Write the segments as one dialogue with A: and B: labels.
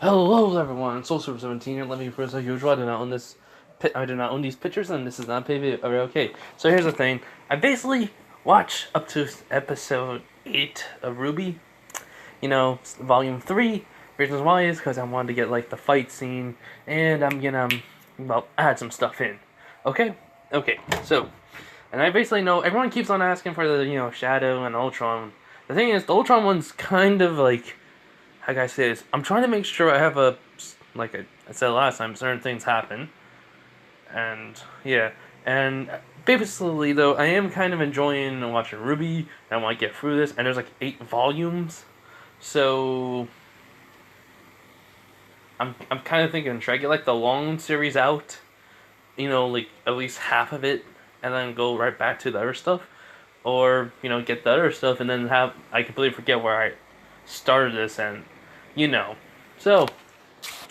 A: Hello everyone, Soul Super 17 here. Let me first as usual. I do not own this. I do not own these pictures, and this is not paid. Okay, so here's the thing. I basically watched up to episode 8 of Ruby. Volume 3. Reasons why is because I wanted to get like the fight scene, and I'm gonna add some stuff in. Okay, okay. So, and I basically know everyone keeps on asking for the Shadow and Ultron. The thing is, the Ultron one's kind of like, how can I say this? I'm trying to make sure I have I said last time, certain things happen. And, yeah. And basically, though, I am kind of enjoying watching Ruby, and I want to get through this, and there's like 8 volumes. So, I'm kind of thinking, should I get like the long series out? Like at least half of it, and then go right back to the other stuff? Or, get the other stuff and then I completely forget where I started this and you know. So,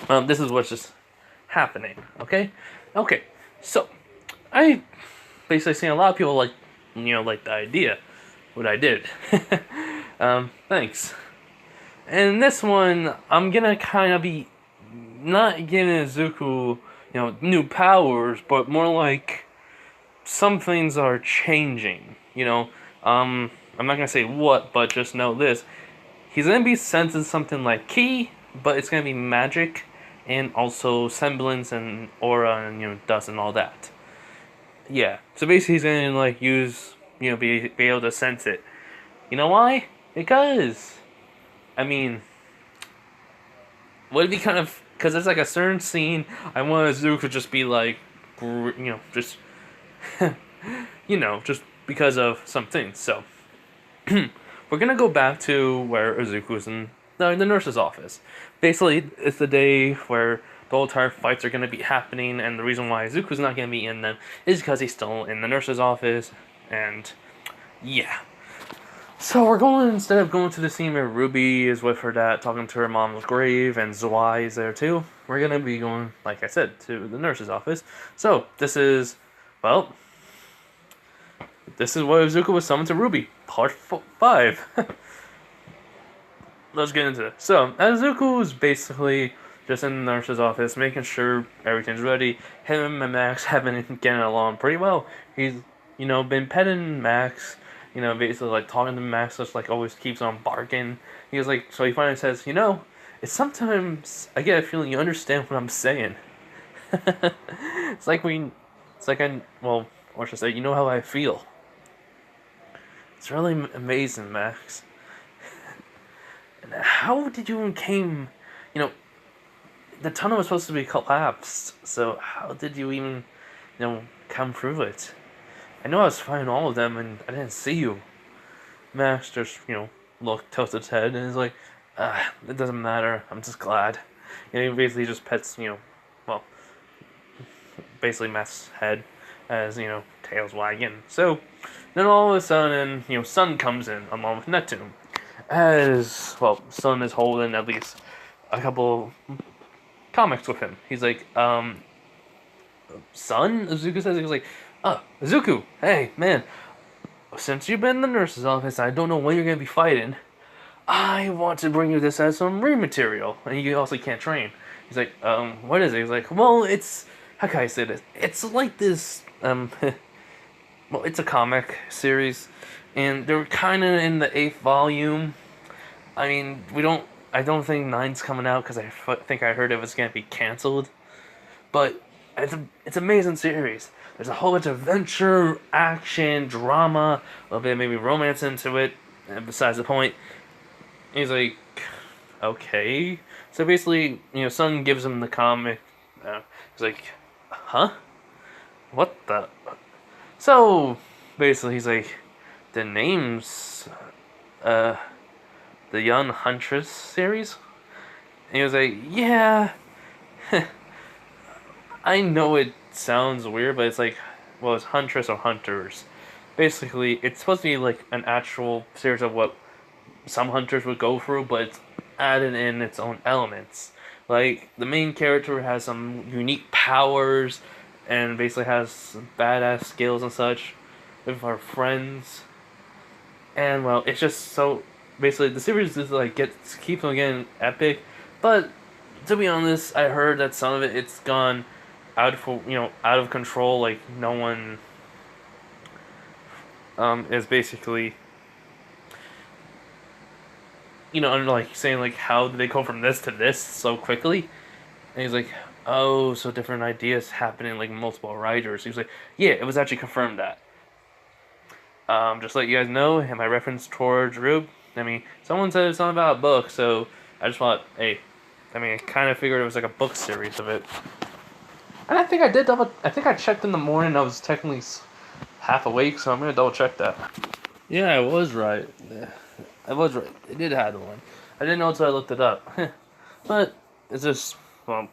A: this is what's just happening. Okay, okay. So, I basically seen a lot of people like the idea, what I did. Thanks. And this one, I'm gonna kind of be not giving Izuku, new powers, but more like some things are changing. I'm not gonna say what, but just know this: he's gonna be sensing something like ki, but it's gonna be magic and also semblance and aura and dust and all that. Yeah. So basically, he's gonna like use be able to sense it. You know why? Because I mean, would it be kind of because there's like a certain scene I want Zuko just be like, just just because of some things. So we're gonna go back to where Izuku's in the nurse's office. Basically, it's the day where the whole entire fights are gonna be happening, and the reason why Izuku's not gonna be in them is because he's still in the nurse's office, and yeah. So we're going, instead of going to the scene where Ruby is with her dad talking to her mom's grave and Zwei is there too, we're gonna be going, like I said, to the nurse's office. So this is, well, this is what Izuku was summoned to Ruby, part 5. Let's get into it. So, Izuku is basically just in the nurse's office, making sure everything's ready. Him and Max have been getting along pretty well. He's, been petting Max, basically like talking to Max, just like always keeps on barking. He was like, so he finally says, it's sometimes I get a feeling you understand what I'm saying. it's like we, it's like I, well, or should I say, you know how I feel. It's really amazing, Max. And how did you even came, you know, the tunnel was supposed to be collapsed, so how did you even, come through it? I know I was fighting all of them and I didn't see you. Max just, tilts its head and is like, it doesn't matter, I'm just glad. He basically just pets, well, basically Max's head as, tails wagging. So, then all of a sudden, Sun comes in along with Neptune. As, well, Sun is holding at least a couple comics with him. He's like, Sun? Izuku says, he's like, Izuku, hey, man, since you've been in the nurse's office, I don't know when you're going to be fighting. I want to bring you this as some read material. And you also can't train. He's like, what is it? He's like, well, it's, how can I say this? It's like this, well, it's a comic series, and they're kind of in the 8th volume. I mean, I don't think 9's coming out because I think I heard it was going to be canceled. But it's an amazing series. There's a whole bunch of adventure, action, drama, a little bit of maybe romance into it, and besides the point. He's like, okay. So basically, Sun gives him the comic. He's like, huh? What the? So, basically, he's like, the name's, the Young Huntress series? And he was like, yeah. I know it sounds weird, but it's like, well, it's Huntress or Hunters. Basically, it's supposed to be like an actual series of what some hunters would go through, but it's added in its own elements. Like, the main character has some unique powers, and basically has some badass skills and such with our friends. And, well, it's just so, basically, the series is like, keeps on getting epic, but to be honest, I heard that some of it's gone out of control. Like no one is basically like saying like how did they go from this to this so quickly? And he's like, oh, so different ideas happening like multiple writers. He was like, yeah, it was actually confirmed that. Just to let you guys know, in my reference towards Rube, I mean, someone said it's not about a book, so I just thought, hey, I mean, I kind of figured it was like a book series of it. And I think I did double. I think I checked in the morning. I was technically half awake, so I'm gonna double check that. Yeah, I was right. Yeah, I was right. It did have one. I didn't know until I looked it up. But it's just, well,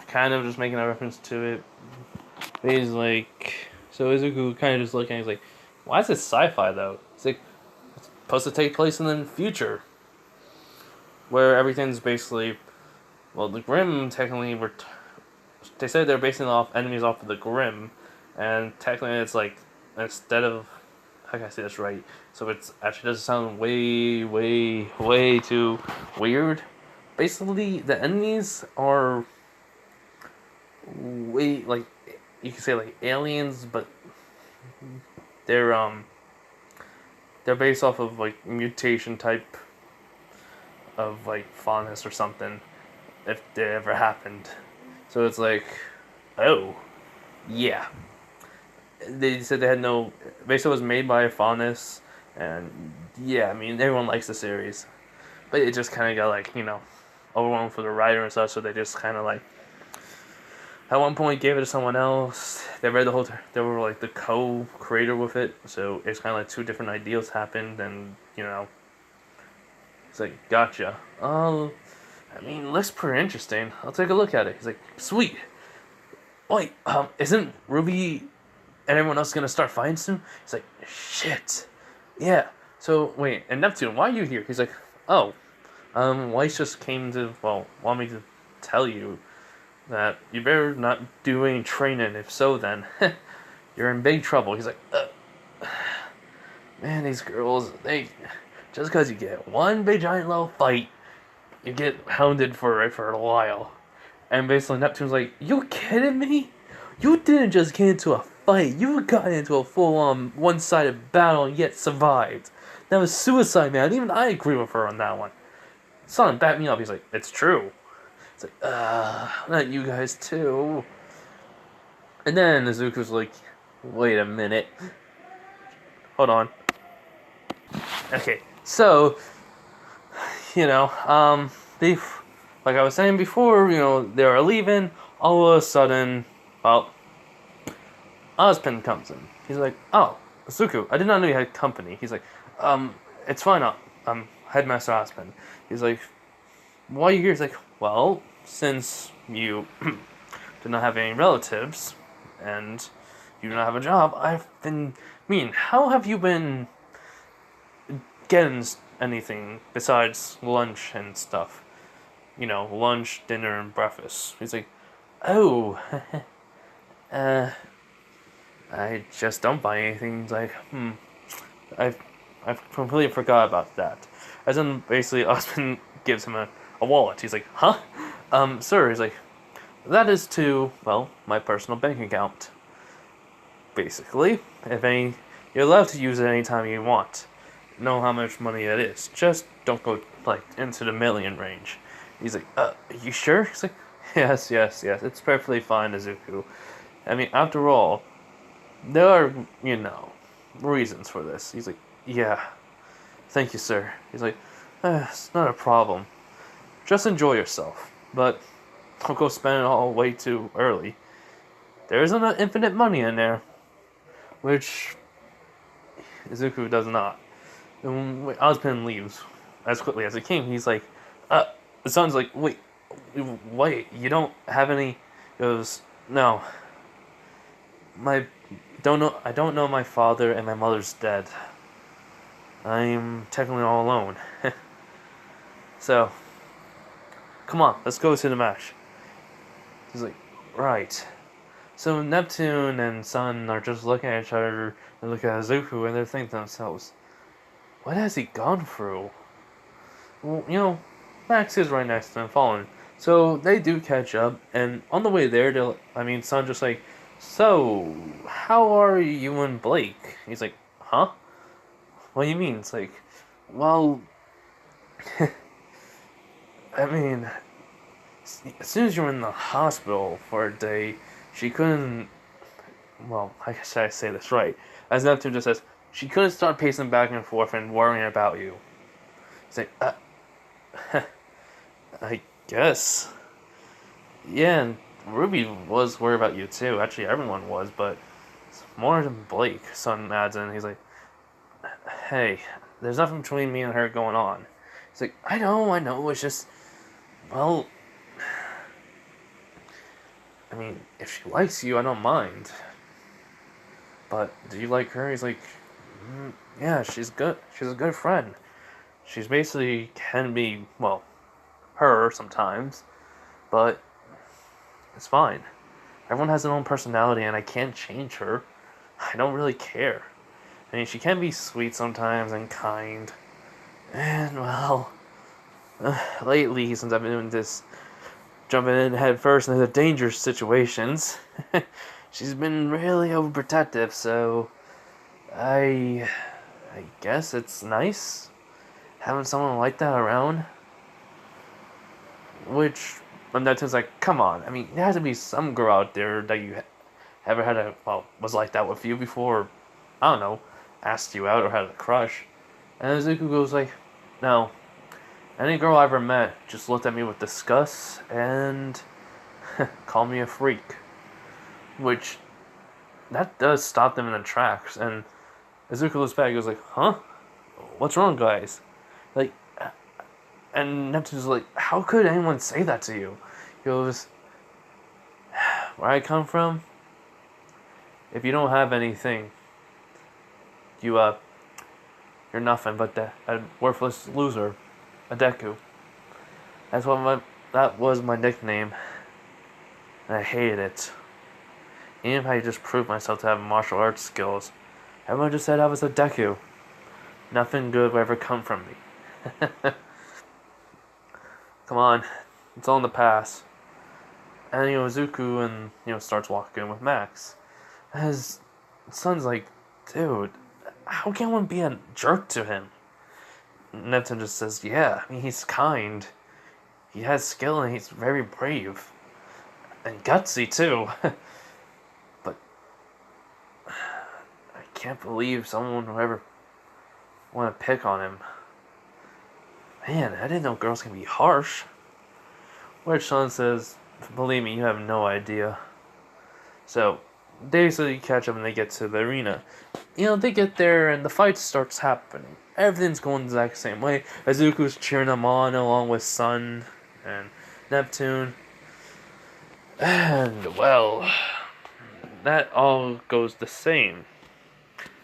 A: kind of just making a reference to it. He's like, so Izuku kind of just looking. He's like, why is this sci-fi though? It's like it's supposed to take place in the future, where everything's basically, well, the Grimm technically were. They said they're basing off enemies off of the Grimm, and technically it's like instead of how can I say this right? So it's actually doesn't sound way too weird. Basically, the enemies are way like you can say like aliens, but they're they're based off of like mutation type of like fondness or something if it ever happened. So it's like, oh, yeah. They said they had no. Basically, it was made by Faunus, and yeah, I mean everyone likes the series, but it just kind of got like overwhelmed for the writer and stuff. So they just kind of like at one point gave it to someone else. They read the whole. They were like the co-creator with it, so it's kind of like two different ideas happened, and it's like gotcha. Oh, I mean, looks pretty interesting. I'll take a look at it. He's like, sweet. Wait, isn't Ruby and everyone else gonna start fighting soon? He's like, shit. Yeah. So wait, and Neptune, why are you here? He's like, oh, Weiss just came to want me to tell you that you better not do any training. If so, then you're in big trouble. He's like, man, these girls, they just because you get one big giant little fight, you get hounded for a while. And basically Neptune's like, you kidding me? You didn't just get into a fight. You got into a full-on one-sided battle and yet survived. That was suicide, man. Even I agree with her on that one. Son backed me up. He's like, it's true. It's like, not you guys too. And then Izuku's like, wait a minute. Hold on. Okay, so, they, like I was saying before, they were leaving. All of a sudden, well, Ozpin comes in. He's like, oh, Izuku, I did not know you had company. He's like, it's fine, Headmaster Ozpin. He's like, why are you here? He's like, well, since you do not have any relatives, and you do not have a job, how have you been getting anything besides lunch and stuff? Lunch, dinner, and breakfast. He's like, oh, I just don't buy anything. He's like, I've completely forgot about that. As in, basically, Osmond gives him a wallet. He's like, huh? Sir, he's like, that is to, my personal bank account. Basically, you're allowed to use it anytime you want. Know how much money it is. Just don't go, into the million range. He's like, are you sure? He's like, yes, it's perfectly fine, Izuku. I mean, after all, there are, reasons for this. He's like, yeah, thank you, sir. He's like, it's not a problem. Just enjoy yourself, but don't go spend it all way too early. There isn't infinite money in there, which Izuku does not. And when Ozpin leaves as quickly as he came, he's like, the son's like, wait, you don't have any? He goes, no. I don't know my father, and my mother's dead. I'm technically all alone. So, come on, let's go to the match. He's like, right. So Neptune and Sun are just looking at each other and look at Izuku, and they're thinking to themselves, what has he gone through? Well, Max is right next to him, following. So they do catch up, and on the way there, Sun's just like, so, how are you and Blake? He's like, huh? What do you mean? It's like, well, I mean, as soon as you were in the hospital for a day, she couldn't, well, I guess I say this right. As Neptune just says, she couldn't start pacing back and forth and worrying about you. It's like, I guess. Yeah, and Ruby was worried about you too. Actually, everyone was, but more than Blake. Son adds in. He's like, hey, there's nothing between me and her going on. He's like, I know. It's just, well, I mean, if she likes you, I don't mind. But do you like her? He's like, yeah, she's good. She's a good friend. She's basically can be, well, her sometimes, but it's fine. Everyone has their own personality, and I can't change her. I don't really care. I mean, she can be sweet sometimes and kind. And, well, lately, since I've been doing this, jumping in head first into dangerous situations, she's been really overprotective, so I guess it's nice having someone like that around. Which, Neptune's like, come on. I mean, there has to be some girl out there that you ever had was like that with you before, or, I don't know, asked you out or had a crush. And Izuku goes like, no. Any girl I ever met just looked at me with disgust and called me a freak. Which, that does stop them in their tracks. And Izuku looks back and goes like, huh? What's wrong, guys? Like, and Neptune's like, how could anyone say that to you? He goes, where I come from, if you don't have anything, you're nothing but a worthless loser, a deku. That was my nickname, and I hated it. Even if I just proved myself to have martial arts skills, everyone just said I was a deku. Nothing good would ever come from me. Come on, it's all in the past. And Izuku and starts walking with Max. His son's like, dude, how can one be a jerk to him? Neptune just says, yeah, I mean, he's kind. He has skill and he's very brave. And gutsy, too. But I can't believe someone would ever want to pick on him. Man, I didn't know girls can be harsh. Which Sean says, believe me, you have no idea. So, they basically catch up and they get to the arena. They get there and the fight starts happening. Everything's going the exact same way. Izuku's cheering them on along with Sun and Neptune. And, well, that all goes the same.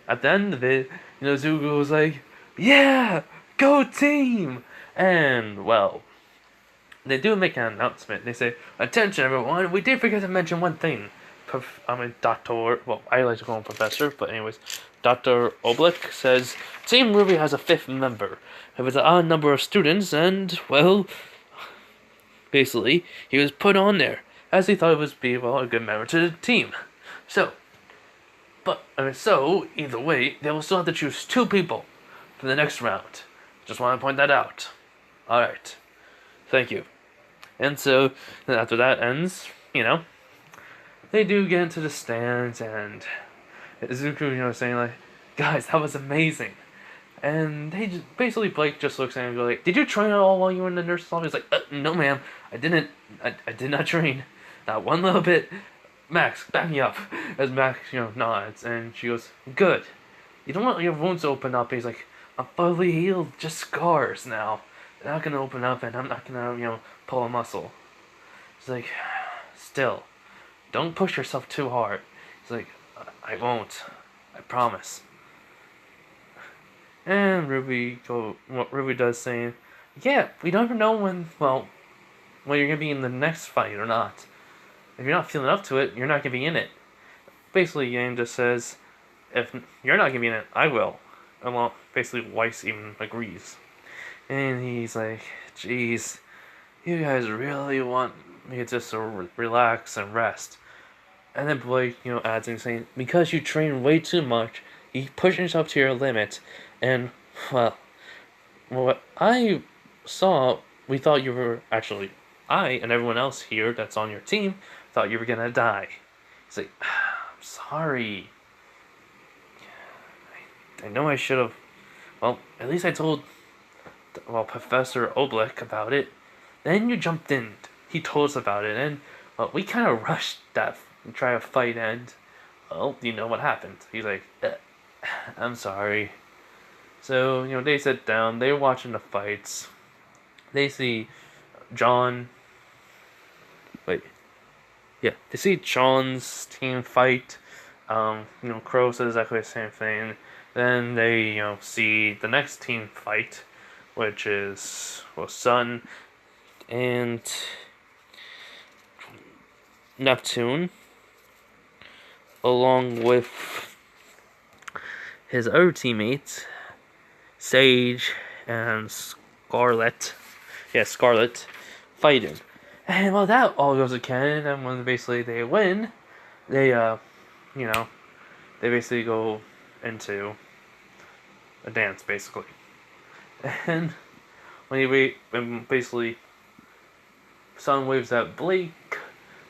A: At the end of it, Izuku was like, yeah, go team! And, well, they do make an announcement. They say, attention everyone, we did forget to mention one thing. Dr. Well, I like to call him Professor, but anyways, Dr. Oblick says, Team Ruby has a fifth member. It was an odd number of students, and, well, basically, he was put on there, as he thought it would be, well, a good member to the team. So, either way, they will still have to choose 2 people for the next round. Just want to point that out. Alright. Thank you. And so, after that ends, they do get into the stands, and Izuku, saying like, guys, that was amazing. And they just, basically, Blake just looks at him and goes like, did you train at all while you were in the nurse's office? He's like, no ma'am, I didn't. I did not train. Not one little bit. Max, back me up. As Max, nods, and she goes, good. You don't want your wounds to open up. He's like, I'm fully healed, just scars now. They're not gonna open up, and I'm not gonna, pull a muscle. He's like, still, don't push yourself too hard. He's like, I won't. I promise. And Ruby does saying, yeah, we never know when you're gonna be in the next fight or not. If you're not feeling up to it, you're not gonna be in it. Basically, Yang just says, if you're not gonna be in it, I will. And well, basically, Weiss even agrees. And he's like, "Jeez, you guys really want me to just relax and rest?" And then Blake, adds in saying, "Because you train way too much, you push yourself to your limit, and well, what I saw, we thought you were actually, I and everyone else here that's on your team thought you were gonna die." He's like, "I'm sorry. I know I should have. Well, at least I told Professor Oblick about it. Then you jumped in. He told us about it, and well, we kind of rushed that and try to fight, and well, you know what happened." He's like, "I'm sorry." So they sit down. They're watching the fights. They see John. Wait, yeah, they see John's team fight. Crow says exactly the same thing. Then they see the next team fight, which is Sun and Neptune, along with his other teammates, Sage and Scarlet. Yeah, Scarlet, fighting. And well, that all goes to canon, and when basically they win, they they basically go into a dance, basically. And when basically Sun waves at Blake,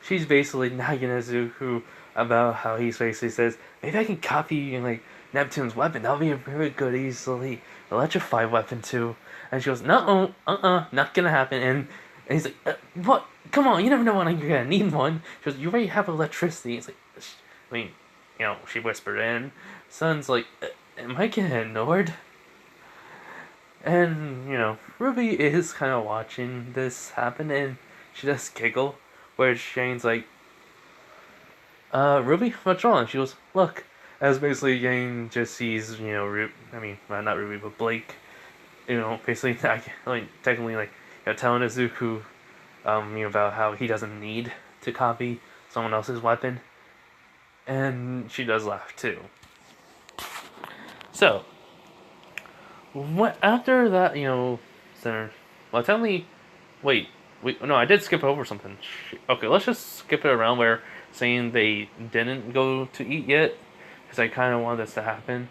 A: she's basically nagging Izuku about how he basically says, "Maybe I can copy like Neptune's weapon. That'll be a very good, easily electrified weapon too." And she goes, "No, not gonna happen." And he's like, "What? Come on, you never know when you're gonna need one." She goes, "You already have electricity." It's like, I mean, she whispered in. Sun's like, "Am I getting ignored?" And, Ruby is kind of watching this happen, and she does giggle, where Shane's like, "Ruby, what's wrong?" She goes, "Look." As basically Yang just sees, not Ruby, but Blake, basically, technically, telling Izuku, about how he doesn't need to copy someone else's weapon. And she does laugh, too. So, what after that, Center, well, tell me, wait, no, I did skip over something. Okay, let's just skip it around where saying they didn't go to eat yet, because I kind of want this to happen.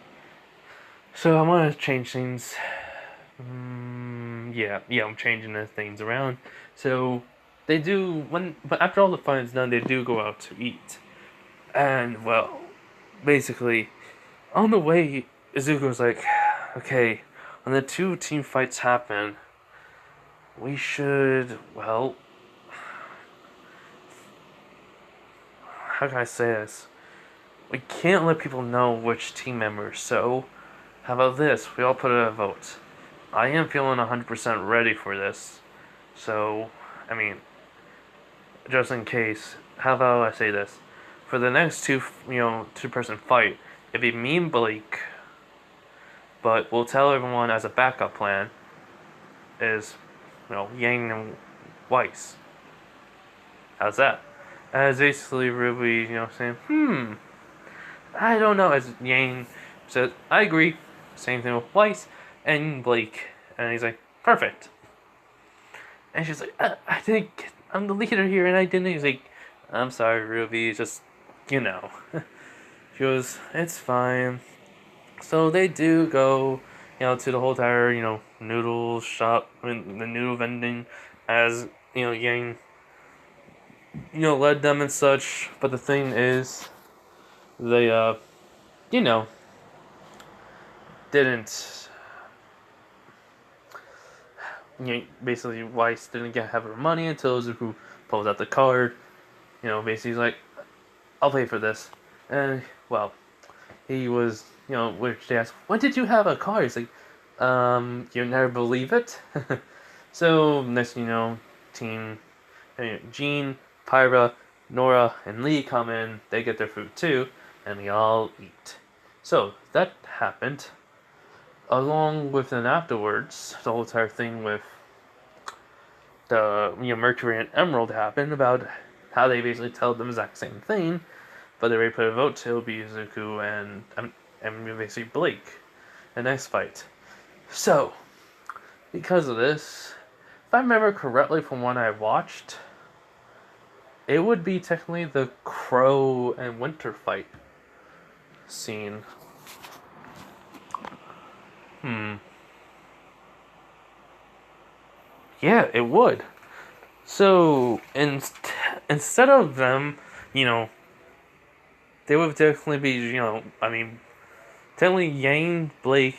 A: So I want to change things. Yeah, I'm changing the things around. So they do but after all the fun is done, they do go out to eat, and well, basically, on the way, Izuku's like, "Okay, when the two team fights happen, we should, well, how can I say this? We can't let people know which team members, so how about this? We all put a vote. I am feeling 100% ready for this, so, just in case, how about I say this? For the next two-person fight, it'd be me and Blake, but we'll tell everyone as a backup plan is, Yang and Weiss. How's that?" As basically Ruby, saying, I don't know. As Yang says, "I agree." Same thing with Weiss and Blake. And he's like, "Perfect." And she's like, "I didn't get, I'm the leader here and I didn't." He's like, "I'm sorry, Ruby, just, She goes, "It's fine." So they do go, to the whole entire, noodle shop, the noodle vending, as, Yang, led them and such. But the thing is, they, didn't, basically Weiss didn't have her money until Zuku pulls out the card. Basically he's like, "I'll pay for this." And, well, he was, which they asked, "When did you have a car?" He's like, "You never believe it." So, next team, Jean, Pyra, Nora, and Lee come in. They get their food too, and we all eat. So, that happened. Along with then afterwards, the whole entire thing with the Mercury and Emerald happened about how they basically tell them the exact same thing, but they already put a vote to be Izuku and basically Blake. The next fight. So because of this, if I remember correctly from what I watched, it would be technically the Qrow and Winter fight scene. Yeah, it would. So, instead of them, you know, they would definitely be, technically Yang, Blake,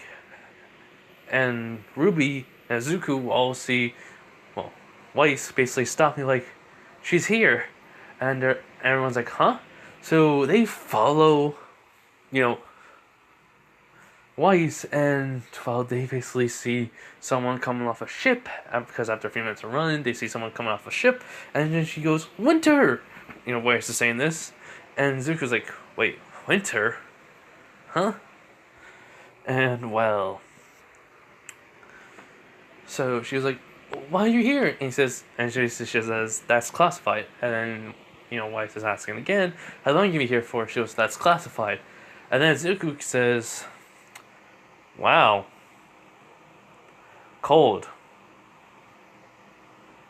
A: and Ruby and Izuku all see, well, Weiss basically stop me like, she's here. And everyone's like, huh? So they follow, you know, Weiss, and well, they basically see someone coming off a ship, because after a few minutes of running, they see someone coming off a ship, and then she goes, Winter! Weiss is saying this, and Zuko's like, wait, Winter? Huh? And well, so she was like, why are you here? And he says, and she says, that's classified. And then, Weiss is asking again, how long have you been here for? She goes, that's classified. And then Zuko says, wow, cold.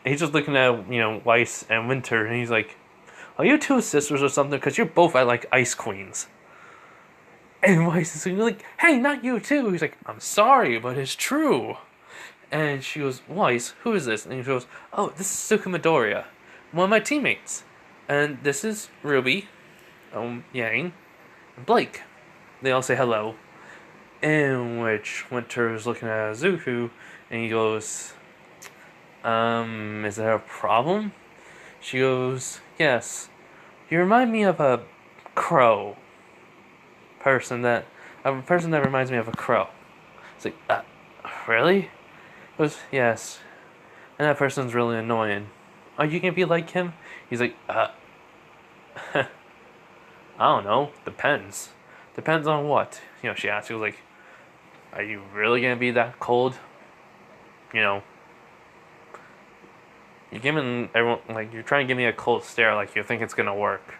A: And he's just looking at, Weiss and Winter, and he's like, are you two sisters or something? Because you're both like ice queens. And Weiss is like, hey, not you too. He's like, I'm sorry, but it's true. And she goes, Weiss, who is this? And he goes, oh, this is Suku Midoriya, one of my teammates. And this is Ruby, Yang, and Blake. They all say hello. In which Winter is looking at Izuku, and he goes, is there a problem? She goes, yes. You remind me of a crow. A person that reminds me of a crow. It's like, really? He goes, yes. And that person's really annoying. Are you gonna be like him? He's like, I don't know. Depends. Depends on what? She asked. He was like, are you really gonna be that cold? You're giving everyone, like, you're trying to give me a cold stare like you think it's gonna work.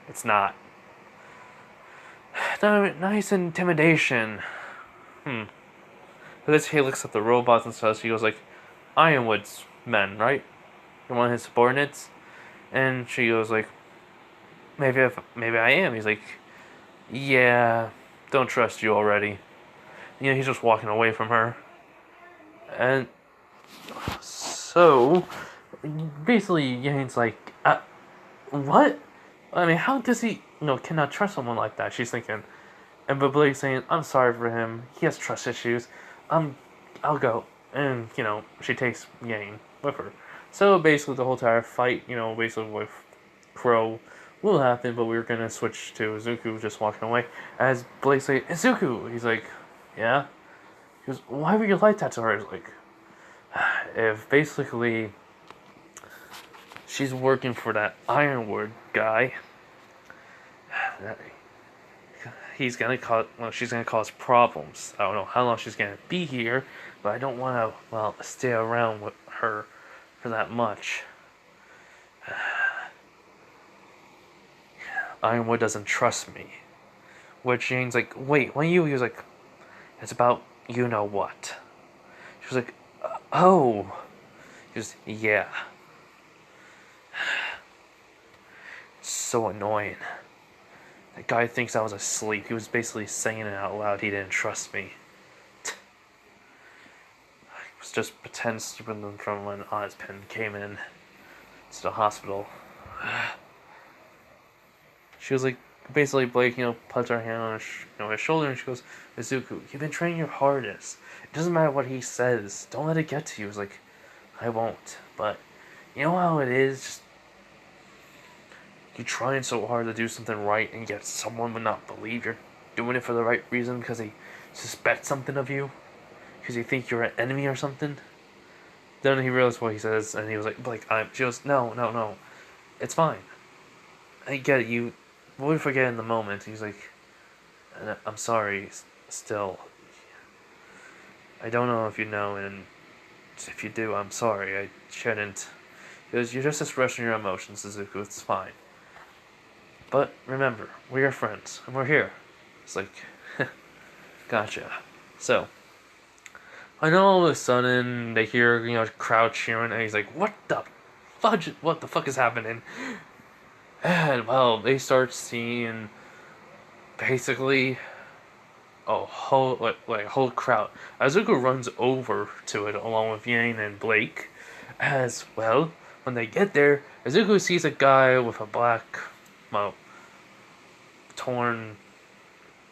A: It's not. Nice intimidation. But this, he looks at the robots and stuff. He goes like, Ironwood's men, right? You're one of his subordinates. And she goes like, maybe I am. He's like, yeah, don't trust you already. He's just walking away from her. And so, basically, Yang's like, what? I mean, how does he, cannot trust someone like that? She's thinking. And but Blake's saying, I'm sorry for him. He has trust issues. I'll go. And, she takes Yang with her. So basically the whole entire fight, basically with Qrow will happen, but we're gonna switch to Izuku just walking away. As Blake says, Izuku! He's like, yeah? He goes, why would you like that to her? He's like, if basically she's working for that Ironwood guy, she's gonna cause problems. I don't know how long she's gonna be here, but I don't want to, stay around with her for that much. Ironwood doesn't trust me. Which Jane's like, wait, when you? He was like, it's about you know what. She was like, oh. He goes, yeah. It's so annoying. That guy thinks I was asleep. He was basically saying it out loud. He didn't trust me. It was just pretend stupid from when Ozpin came in to the hospital. She was like, basically Blake, puts her hand on his shoulder, and she goes, Izuku, you've been trying your hardest. It doesn't matter what he says. Don't let it get to you. It's like, I won't. But you know how it is? Just you're trying so hard to do something right, and yet someone would not believe you're doing it for the right reason because they suspect something of you, because they think you're an enemy or something. Then he realized what he says, and he was like, she goes, no, it's fine. I get it. You would forget in the moment. He's like, I'm sorry. Still, I don't know if you know, and if you do, I'm sorry. I shouldn't. Because you're just expressing your emotions, Izuku. It's fine. But remember, we're your friends, and we're here. It's like, gotcha. So, And all of a sudden, they hear, crowd cheering, and he's like, what the fudge? What the fuck is happening? And, well, they start seeing, basically, a whole, like a whole crowd. Izuku runs over to it, along with Yang and Blake. As, well, when they get there, Izuku sees a guy with a black, well, torn,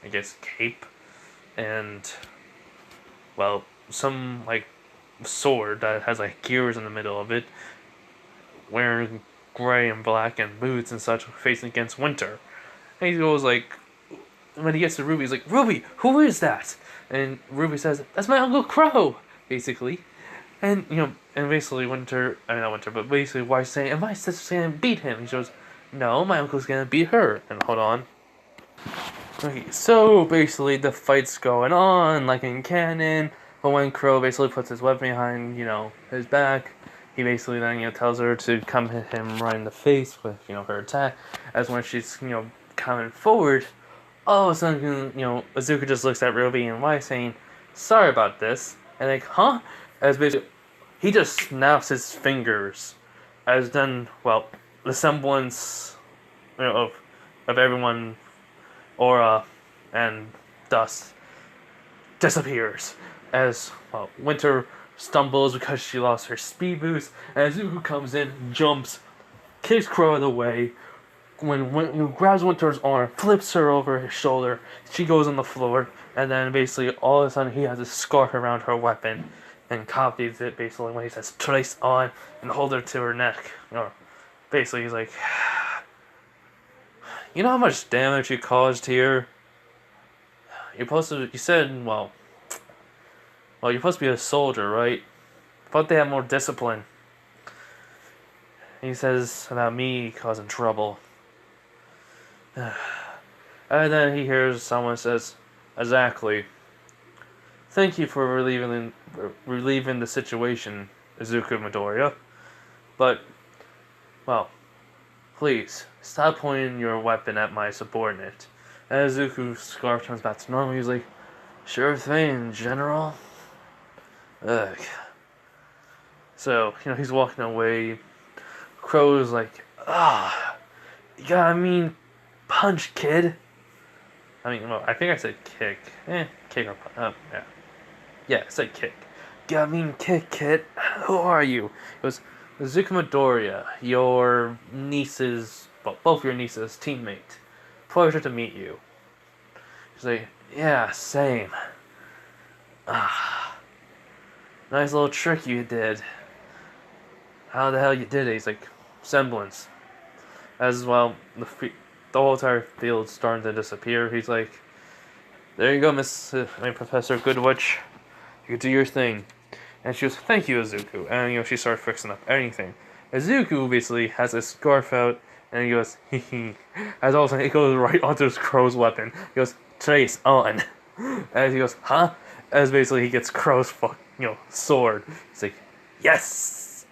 A: I guess, cape, and, well, some, like, sword that has, like, gears in the middle of it, wearing gray and black and boots and such, facing against Winter. And he goes, like, when he gets to Ruby, he's like, Ruby, who is that? And Ruby says, that's my Uncle Qrow, basically. And, and basically not Winter, but basically wife's saying, and my sister's gonna beat him. He goes, no, my uncle's gonna beat her. And hold on. Okay, so basically the fight's going on, like in canon, but when Qrow basically puts his weapon behind, his back, he basically then, tells her to come hit him right in the face with, her attack. As when she's, coming forward, all of a sudden, Izuku just looks at Ruby and Y saying, sorry about this. And like, huh? As basically, he just snaps his fingers. As then, well, the semblance, of everyone, aura, and dust disappears. As, well, Winter stumbles because she lost her speed boost. And Izuku comes in, jumps, kicks Qrow out of the way. When grabs Winter's arm, flips her over his shoulder, she goes on the floor, and then basically all of a sudden he has a scarf around her weapon, and copies it basically when he says trace on and hold her to her neck. Or basically he's like, you know how much damage you caused here? You said, well, you're supposed to be a soldier, right? Thought they had more discipline. He says about me causing trouble. And then he hears someone says, exactly. Thank you for relieving the situation, Izuku Midoriya. But, well, please, stop pointing your weapon at my subordinate. And Izuku's scarf turns back to normal. He's like, sure thing, General. Ugh. So, he's walking away. Qrow's like, you got mean punch, kid. I think I said kick. Kick or punch. Yeah. Yeah, I said kick. Got mean kick, kid. Who are you? It was Izuku Midoriya, your niece's, both your niece's teammate. Pleasure to meet you. He's like, yeah, same. Nice little trick you did. How the hell you did it? He's like, semblance. As well, the whole entire field's starting to disappear. He's like, there you go, Professor Goodwitch. You can do your thing. And she goes, thank you, Izuku. And, she starts fixing up everything. Izuku basically has a scarf out, and he goes, hee hee. As all of a sudden, it goes right onto his Qrow's weapon. He goes, trace on. And he goes, huh? As basically he gets Qrow's sword. He's like, yes!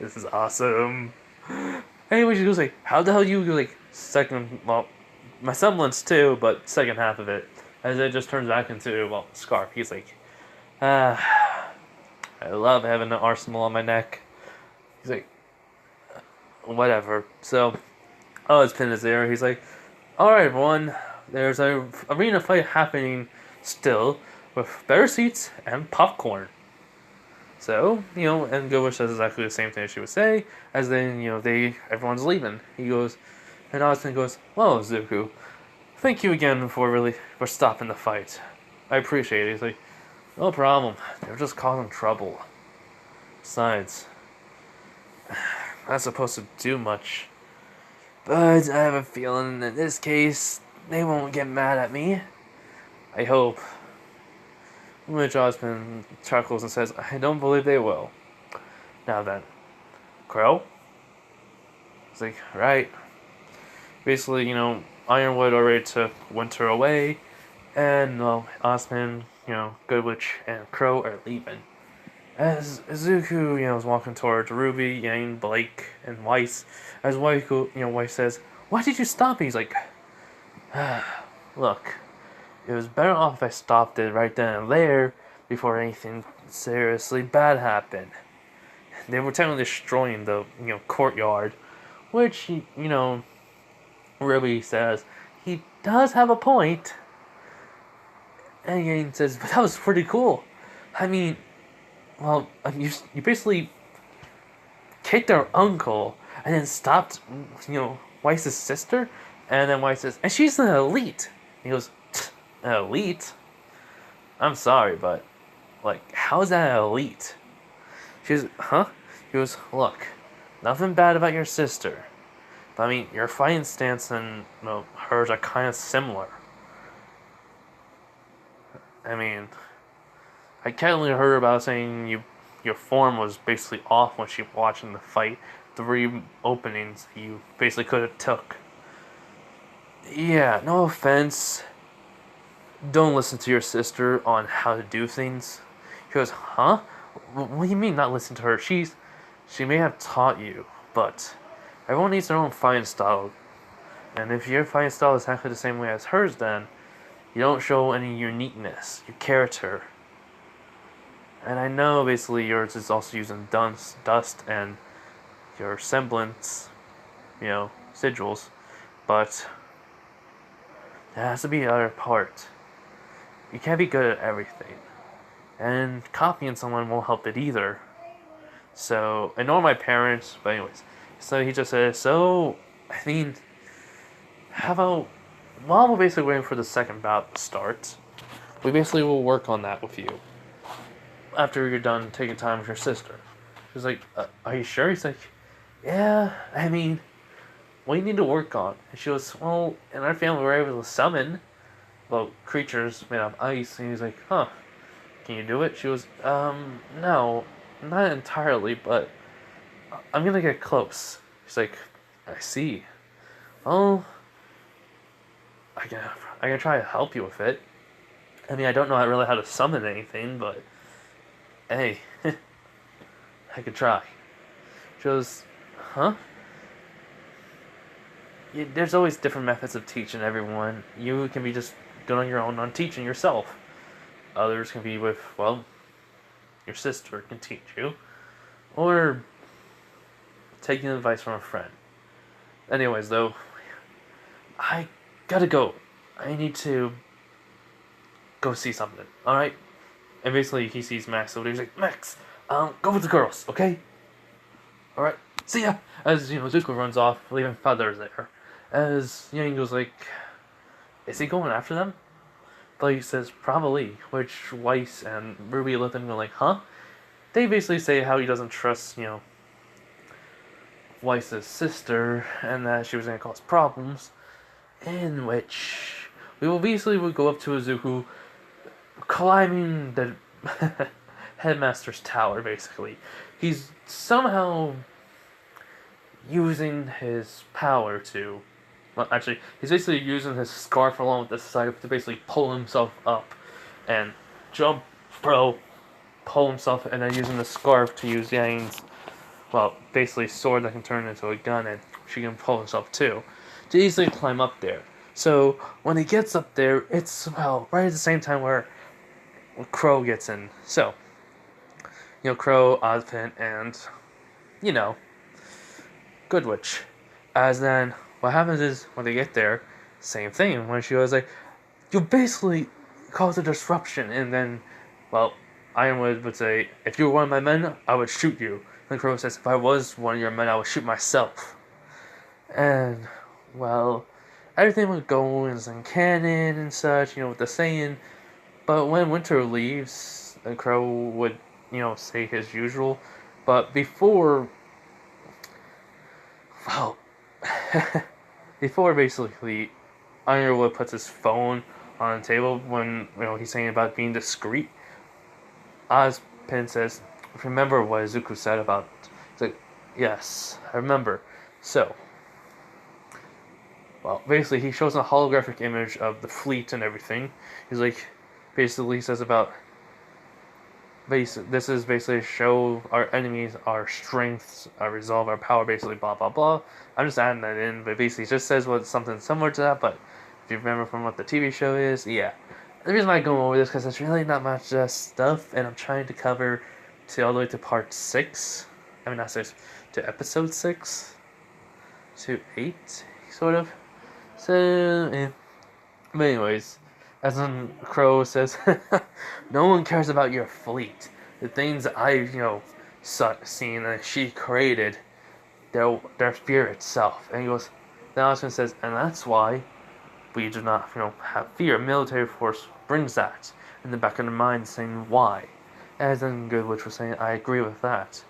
A: This is awesome. Anyway, she goes like, how the hell you like my semblance too, but second half of it. As it just turns back into, scarf. He's like, I love having an arsenal on my neck. He's like, whatever. So, his pin is there. He's like, alright everyone, there's a arena fight happening still, with better seats and popcorn. So, and Gowish says exactly the same thing as she would say, as then, everyone's leaving. He goes, and Austin goes, well, Izuku, thank you again for stopping the fight. I appreciate it. He's like, no problem. They're just causing trouble. Besides, not supposed to do much. But I have a feeling in this case, they won't get mad at me. I hope. Which Osmond chuckles and says, I don't believe they will. Now then, Qrow? It's like, right. Basically, Ironwood already took Winter away, and, Osmond, Goodwitch, and Qrow are leaving. As Izuku, is walking towards Ruby, Yang, Blake, and Weiss, as Weiss says, why did you stop me? He's like, look, it was better off if I stopped it right then and there, before anything seriously bad happened. They were technically destroying the courtyard, which Ruby says he does have a point. And Yang says, but that was pretty cool. I mean, well, you basically kicked our uncle and then stopped, Weiss's sister. And then Weiss says, and she's an elite. He goes, an elite? I'm sorry, but, like, how's that an elite? She goes, huh? He goes, look, nothing bad about your sister. But, I mean, your fighting stance and hers are kind of similar. I mean, I casually heard about saying your form was basically off when she watching the fight. 3 openings you basically could have took. Yeah, no offense. Don't listen to your sister on how to do things. He goes, huh? What do you mean not listen to her? She may have taught you, but everyone needs their own fighting style. And if your fighting style is exactly the same way as hers, then you don't show any uniqueness, your character. And I know basically yours is also using dust and your semblance, sigils, but there has to be the other part. You can't be good at everything. And copying someone won't help it either. So, I know my parents, but anyways. So he just said, how about, while we're basically waiting for the second bout to start, we basically will work on that with you. After you're done taking time with your sister. She's like, are you sure? He's like, yeah, what do you need to work on? And she goes, well, in our family we're able to summon, creatures made of ice. And he's like, huh, can you do it? She goes, no, not entirely, but I'm gonna get close. She's like, I see. Well, I can try to help you with it. I don't know really how to summon anything, but hey, I could try. She goes, huh? There's always different methods of teaching everyone. You can be just good on your own on teaching yourself. Others can be with, your sister can teach you. Or taking advice from a friend. Anyways, though, I gotta go. I need to go see something, alright? And basically, he sees Max over there. He's like, Max, go with the girls, okay? Alright, see ya! As, Zuko runs off, leaving Feathers there. As Yang goes like, is he going after them? But he says, probably. Which Weiss and Ruby look at him and go like, huh? They basically say how he doesn't trust, Weiss's sister, and that she was going to cause problems. In which we will basically go up to Izuku, climbing the headmaster's tower, basically. He's somehow using his power to... Well, actually, he's basically using his scarf along with the scythe to basically pull himself up and jump, pull himself, and then using the scarf to use Yang's, basically sword that can turn into a gun, and she can pull herself too, to easily climb up there. So, when he gets up there, it's, right at the same time where Qrow gets in. So, Qrow, Ozpin, and, Goodwitch. As then, what happens is, when they get there, same thing. When she was like, you basically caused a disruption. And then, Ironwood would say, if you were one of my men, I would shoot you. And Qrow says, if I was one of your men, I would shoot myself. And, everything was going in canon and such, with the saying. But when Winter leaves, Qrow would, say his usual. But before... before basically Ironwood puts his phone on the table when he's saying about being discreet, Ozpin says, remember what Izuku said about... It's like, yes, I remember. So, basically he shows a holographic image of the fleet and everything. He's like, basically says about... This is basically to show our enemies our strengths, our resolve, our power, basically blah blah blah. I'm just adding that in, but basically it just says something similar to that, but if you remember from what the TV show is, yeah. The reason why I'm going over this because it's really not much stuff, and I'm trying to cover to all the way to part 6. I mean, not 6, to episode 6 to 8, sort of. So, yeah. But anyways, as in Qrow says, no one cares about your fleet. The things that seen and she created, their fear itself. And he goes, then Oscar says, and that's why we do not, have fear. Military force brings that in the back of the mind, saying why. As then Goodwitch was saying, I agree with that.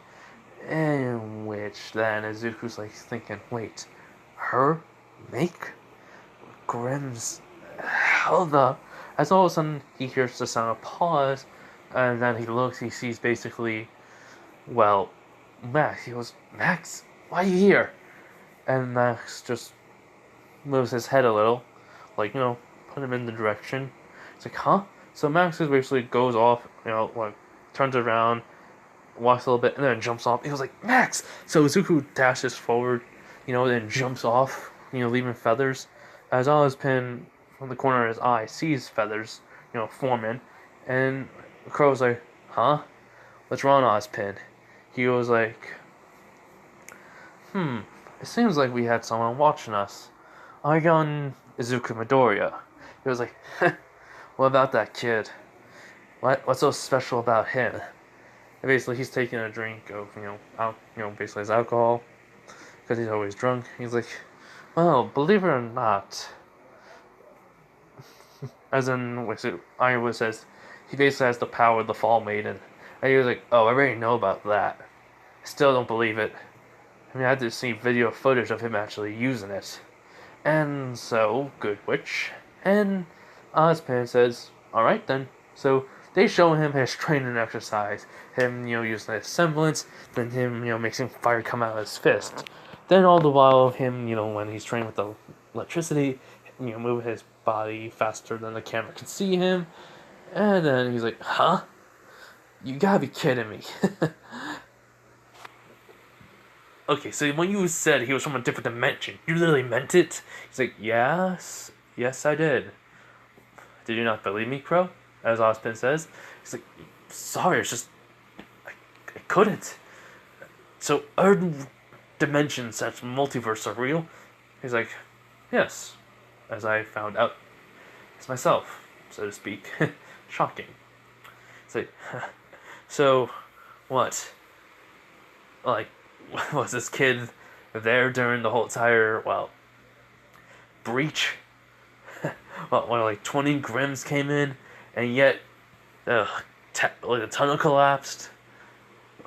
A: In which then Izuku's like thinking, wait, her make Grimm's how the as all of a sudden he hears the sound of pause, and then he looks, he sees basically, well, Max. He goes, Max, why are you here? And Max just moves his head a little, like, put him in the direction. It's like, huh? So Max just basically goes off, like, turns around, walks a little bit, and then jumps off. He was like, Max! So Izuku dashes forward, then jumps off, leaving feathers. As Ozpin, from the corner of his eye, sees feathers, forming, and Qrow's like, huh? What's wrong, Ozpin? He was like, it seems like we had someone watching us. Our young Izuku Midoriya. He was like, what about that kid? What's so special about him? And basically, he's taking a drink of, basically his alcohol, because he's always drunk. He's like, well, believe it or not, as in, Ironwood says, he basically has the power of the Fall Maiden. And he was like, oh, I already know about that. Still don't believe it. I mean, I had to see video footage of him actually using it. And so, Goodwitch and Ozpin says, alright then. So, they show him his training exercise. Him, using his semblance. Then him, making fire come out of his fist. Then all the while, him, when he's training with the electricity, moving his body faster than the camera can see him. And then he's like, huh? You gotta be kidding me. Okay, so when you said he was from a different dimension, you literally meant it? He's like, yes, I did. Did you not believe me, Qrow? As Ozpin says. He's like, sorry, it's just, I couldn't. So, other dimensions such multiverse are real? He's like, yes, as I found out. It's myself, so to speak. Shocking. It's like, so, what? Like, was this kid there during the whole entire, breach? When like 20 Grimms came in, and yet, the tunnel collapsed?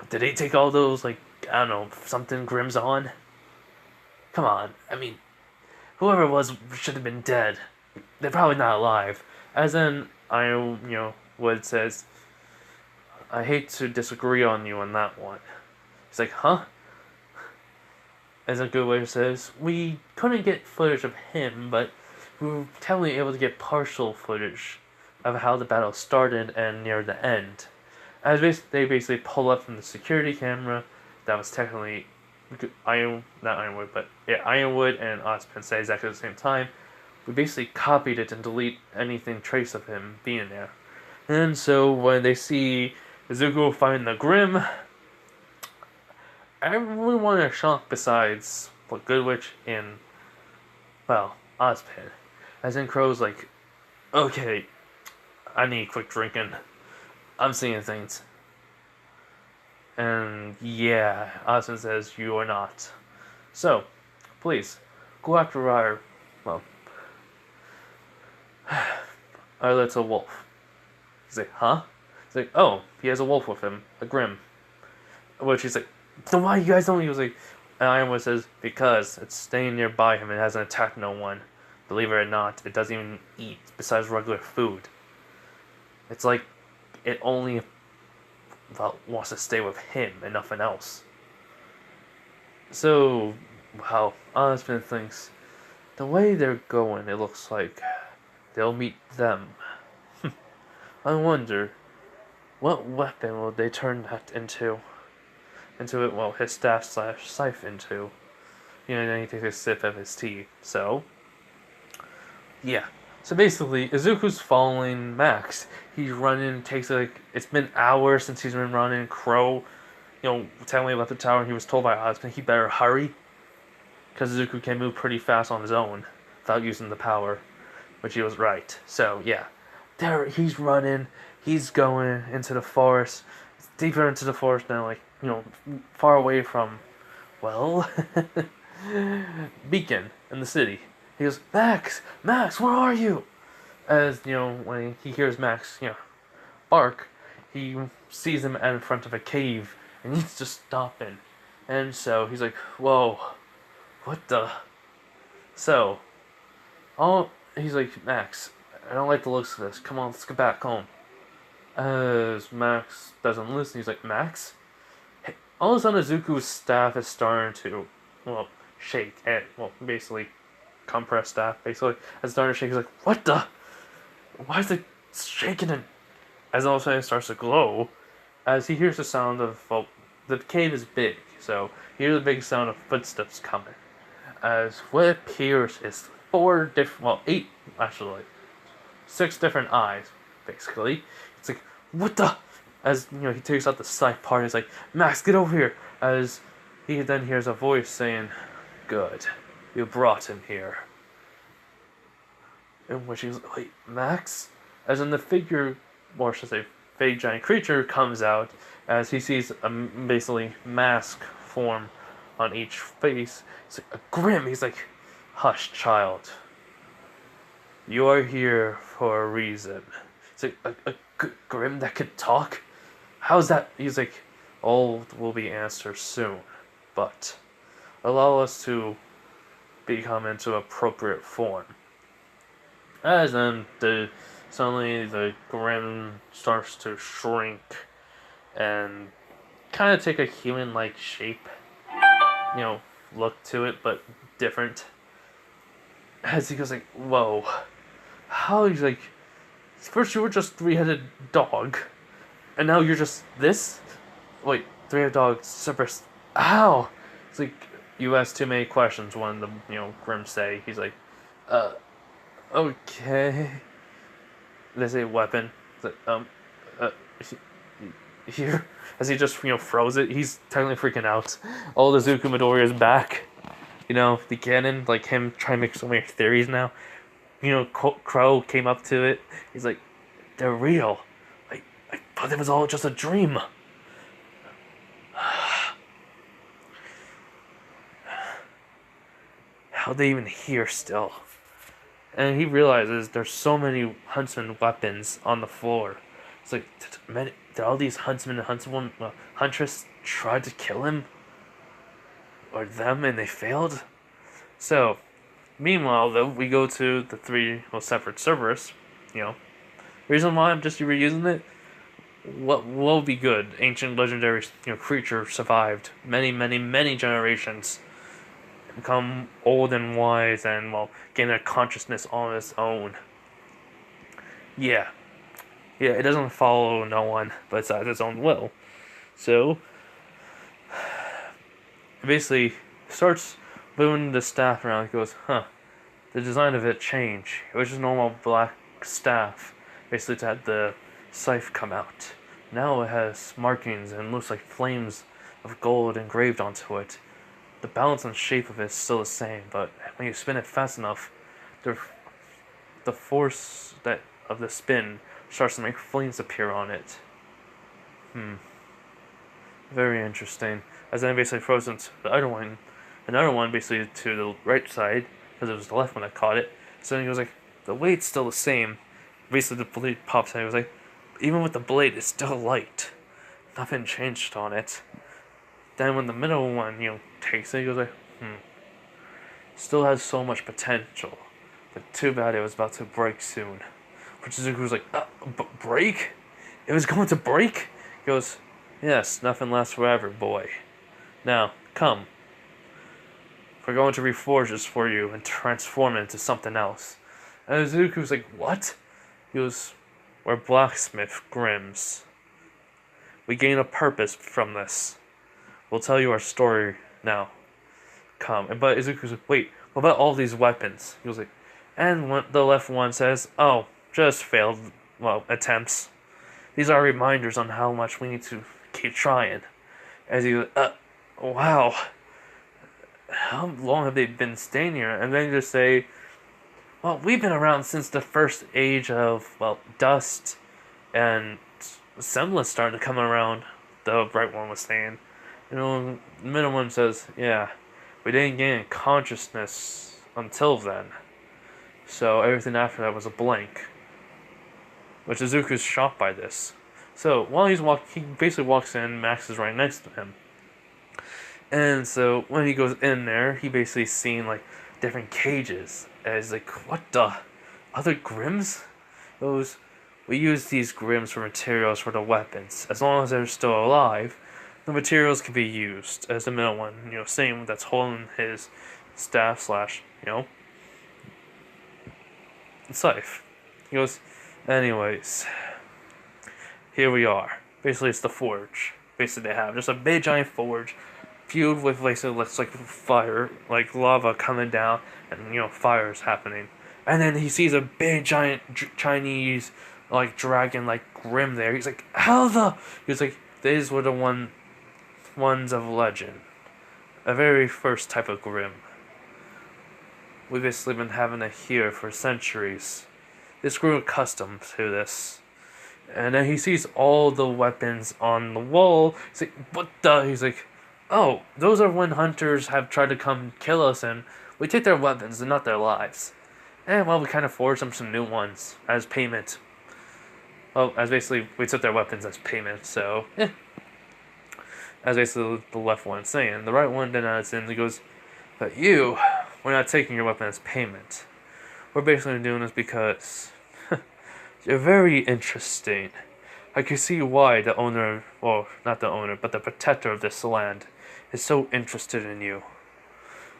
A: Did he take all those, I don't know, something Grimms on? Come on, I mean, whoever it was should have been dead. They're probably not alive. As in, Wood says, I hate to disagree on you on that one. He's like, huh? As a good way says, we couldn't get footage of him, but we were technically able to get partial footage of how the battle started and near the end. As they basically pull up from the security camera, that was technically Ironwood and Ozpin say exactly at the same time. We basically copied it and delete anything trace of him being there. And so when they see Izuku find the Grimm, everyone is shocked besides Goodwitch and, Ozpin. As in Qrow's like, okay, I need quick drinking. I'm seeing things. And yeah, Ozpin says, you are not. So, please, go after our little wolf. He's like, huh? He's like, oh, he has a wolf with him, a Grimm. Which he's like, then why you guys don't? He was like, and Ironwood says, because it's staying nearby him and it hasn't attacked no one. Believe it or not, it doesn't even eat besides regular food. It's like it only wants to stay with him and nothing else. So, Ozpin thinks, the way they're going, it looks like they'll meet them. I wonder, what weapon will they turn that into? His staff/scythe into. Then he takes a sip of his tea. So, yeah, So basically, Izuku's following Max. He's running, takes like, it's been hours since he's been running. Qrow, telling he left the tower and he was told by Osman he better hurry. Because Izuku can move pretty fast on his own without using the power. Which he was right. So, yeah. There, he's running. He's going into the forest. Deeper into the forest now, like, far away from, well, Beacon in the city. He goes, Max, where are you? As, when he hears Max, bark, he sees him in front of a cave, and he's just stopping. And so, he's like, whoa, what the? So, he's like, Max, I don't like the looks of this. Come on, let's get back home. As Max doesn't listen, he's like, Max? Hey, all of a sudden, Izuku's staff is starting to, shake. And, basically, compressed staff, basically. As it's starting to shake, he's like, what the? Why is it shaking? And as all of a sudden it starts to glow, as he hears the sound of, the cave is big, so he hears the big sound of footsteps coming. As what appears is eight, actually, 6 different eyes, basically. It's like, what the? As, he takes out the side part, he's like, Max, get over here. As he then hears a voice saying, good, you brought him here. In which he's like, wait, Max? As in the figure, or should I say, fake giant creature comes out, as he sees a basically mask form on each face. It's like, a grim, he's like, hush, child. You are here for a reason. It's like, a grim that could talk? How's that? He's like, all will be answered soon, but allow us to become into appropriate form. As then suddenly the grim starts to shrink and kind of take a human-like shape, look to it, but different. As he goes like, whoa, how? He's like, first you were just 3-headed dog, and now you're just this? Wait, 3-headed dog, separate, ow! It's like, you ask too many questions, one of the, Grim say. He's like, okay. They say weapon. It's like, here? As he just, froze it, he's technically freaking out. All the Izuku Midoriya is back. The canon, like him trying to make so many theories now. Qrow came up to it. He's like, they're real. I thought it was all just a dream. How'd they even hear still? And he realizes there's so many huntsman weapons on the floor. It's like, did all these huntsmen and huntress try to kill him? Or them and they failed? So, meanwhile, though, we go to the 3 separate servers. Reason why I'm just reusing it? What will be good? Ancient legendary creature survived many generations. Become old and wise and, gain a consciousness on its own. Yeah, it doesn't follow no one besides its own will. So, basically, starts moving the staff around. He goes, the design of it changed. It was just normal black staff, basically to have the scythe come out. Now it has markings and looks like flames of gold engraved onto it. The balance and shape of it is still the same, but when you spin it fast enough, the force of the spin starts to make flames appear on it. Very interesting. As then basically throws into the other one, another one basically to the right side, because it was the left one that caught it. So then he goes like, the weight's still the same. Basically the blade pops out. He was like, even with the blade, it's still light. Nothing changed on it. Then when the middle one, takes it, he goes like, still has so much potential. But too bad it was about to break soon. Which Izuku was like, break? It was going to break? He goes, yes, nothing lasts forever, boy. Now, come. We're going to reforge this for you and transform it into something else. And Izuku was like, what? He goes, we're blacksmith Grims. We gain a purpose from this. We'll tell you our story now. Come. But Izuku's like, wait, what about all these weapons? He was like, And the left one says, "Oh, just failed, attempts. These are reminders on how much we need to keep trying." As you, wow, how long have they been staying here? And then you just say, "Well, we've been around since the first age of, dust and semblance started to come around," the bright one was saying. The middle one says, "Yeah, we didn't gain consciousness until then. So everything after that was a blank." Which Izuku's shocked by this. So while he's walking, he basically walks in. Max is right next to him, and so when he goes in there, he basically seeing like different cages. And he's like, "What the other Grims? Those we use these Grims for materials for the weapons. As long as they're still alive, the materials can be used." As the middle one, same that's holding his staff slash, scythe. He goes, "Anyways, here we are. Basically, it's the forge. Basically, they have just a big giant forge, fueled with looks like fire, like lava coming down, and fires happening. And then he sees a big giant Chinese dragon Grim there. He's like, "How the?" He's like, "These were the ones of legend, a very first type of Grim. We've basically been having it here for centuries. This grew accustomed to this." And then he sees all the weapons on the wall. He's like, "What the?" He's like, "Oh, those are when hunters have tried to come kill us, and we take their weapons and not their lives. And we kind of forged them some new ones as payment. Well, as basically, we took their weapons as payment, so, eh." As basically the left one saying. The right one then adds in, he goes, "But we're not taking your weapon as payment. We're basically doing this because you're very interesting. I can see why the owner, well, not the owner, but the protector of this land is so interested in you."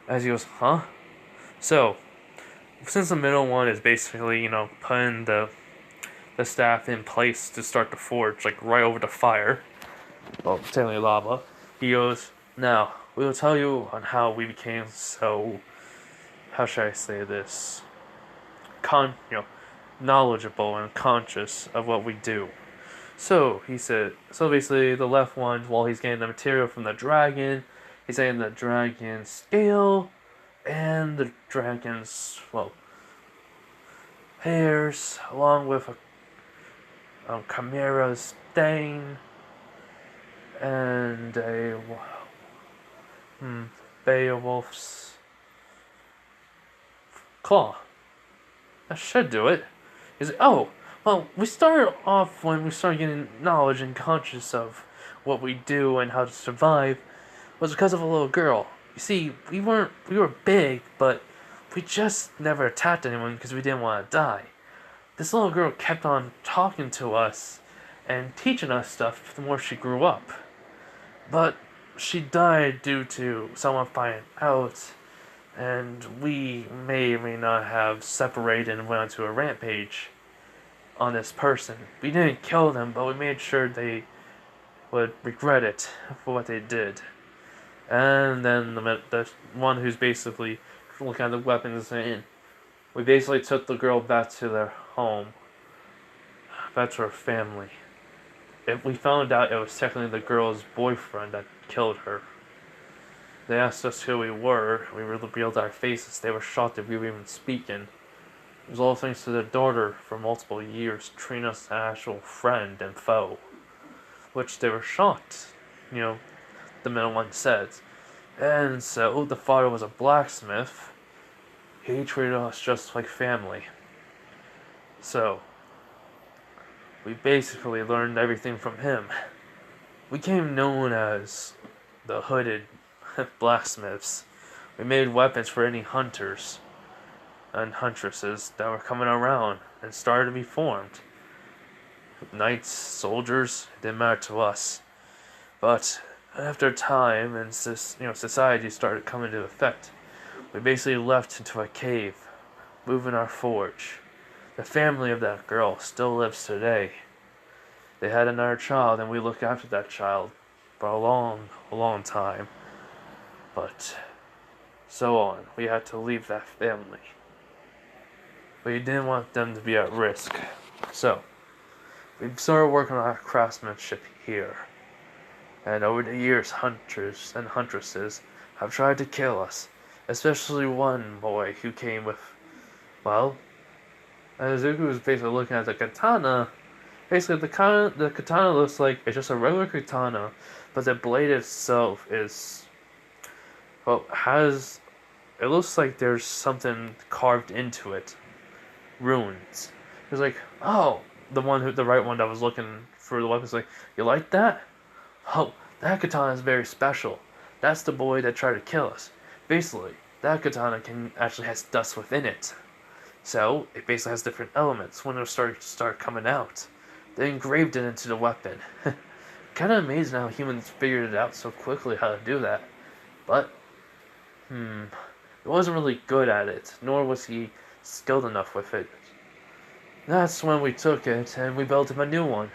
A: As he goes, "Huh?" So, since the middle one is basically, putting the staff in place to start the forge, right over the fire, technically lava, he goes, "Now, we will tell you on how we became so, how should I say this, knowledgeable and conscious of what we do." So, he said, so basically the left one, while he's getting the material from the dragon, he's getting the dragon's scale, and the dragon's, hairs, along with a chimera's stain, and a Beowulf's claw. That should do it. He's like, "Oh, well, we started off when we started getting knowledge and conscious of what we do and how to survive was because of a little girl. You see, we were big, but we just never attacked anyone because we didn't want to die. This little girl kept on talking to us and teaching us stuff the more she grew up. But she died due to someone finding out, and we may or may not have separated and went onto a rampage on this person. We didn't kill them, but we made sure they would regret it for what they did." And then the one who's basically looking at the weapons is saying, "We basically took the girl back to their home, back to her family. If we found out it was technically the girl's boyfriend that killed her. They asked us who we were. We revealed our faces. They were shocked that we were even speaking. It was all thanks to their daughter for multiple years treating us as an actual friend and foe." Which they were shocked, the middle one says. "And so the father was a blacksmith. He treated us just like family. So, we basically learned everything from him. We became known as the hooded blacksmiths. We made weapons for any hunters and huntresses that were coming around and started to be formed. Knights, soldiers, it didn't matter to us. But after time and society started coming into effect, we basically left into a cave, moving our forge. The family of that girl still lives today. They had another child, and we looked after that child for a long time. But so on, we had to leave that family." but he didn't want them to be at risk. So, we started working on our craftsmanship here. And over the years, hunters and huntresses have tried to kill us, especially one boy who came with, well, Izuku was basically looking at the katana. Basically, the katana looks like it's just a regular katana, but the blade itself is, well, it looks like there's something carved into it. Runes. He was like, oh, the right one that was looking for the weapons, like, you like that? Oh, that katana is very special. That's the boy that tried to kill us. Basically, that katana actually has dust within it. So, it basically has different elements when it start coming out. They engraved it into the weapon. Kinda amazing how humans figured it out so quickly how to do that. But, he wasn't really good at it, nor was he skilled enough with it. That's when we took it and we built him a new one.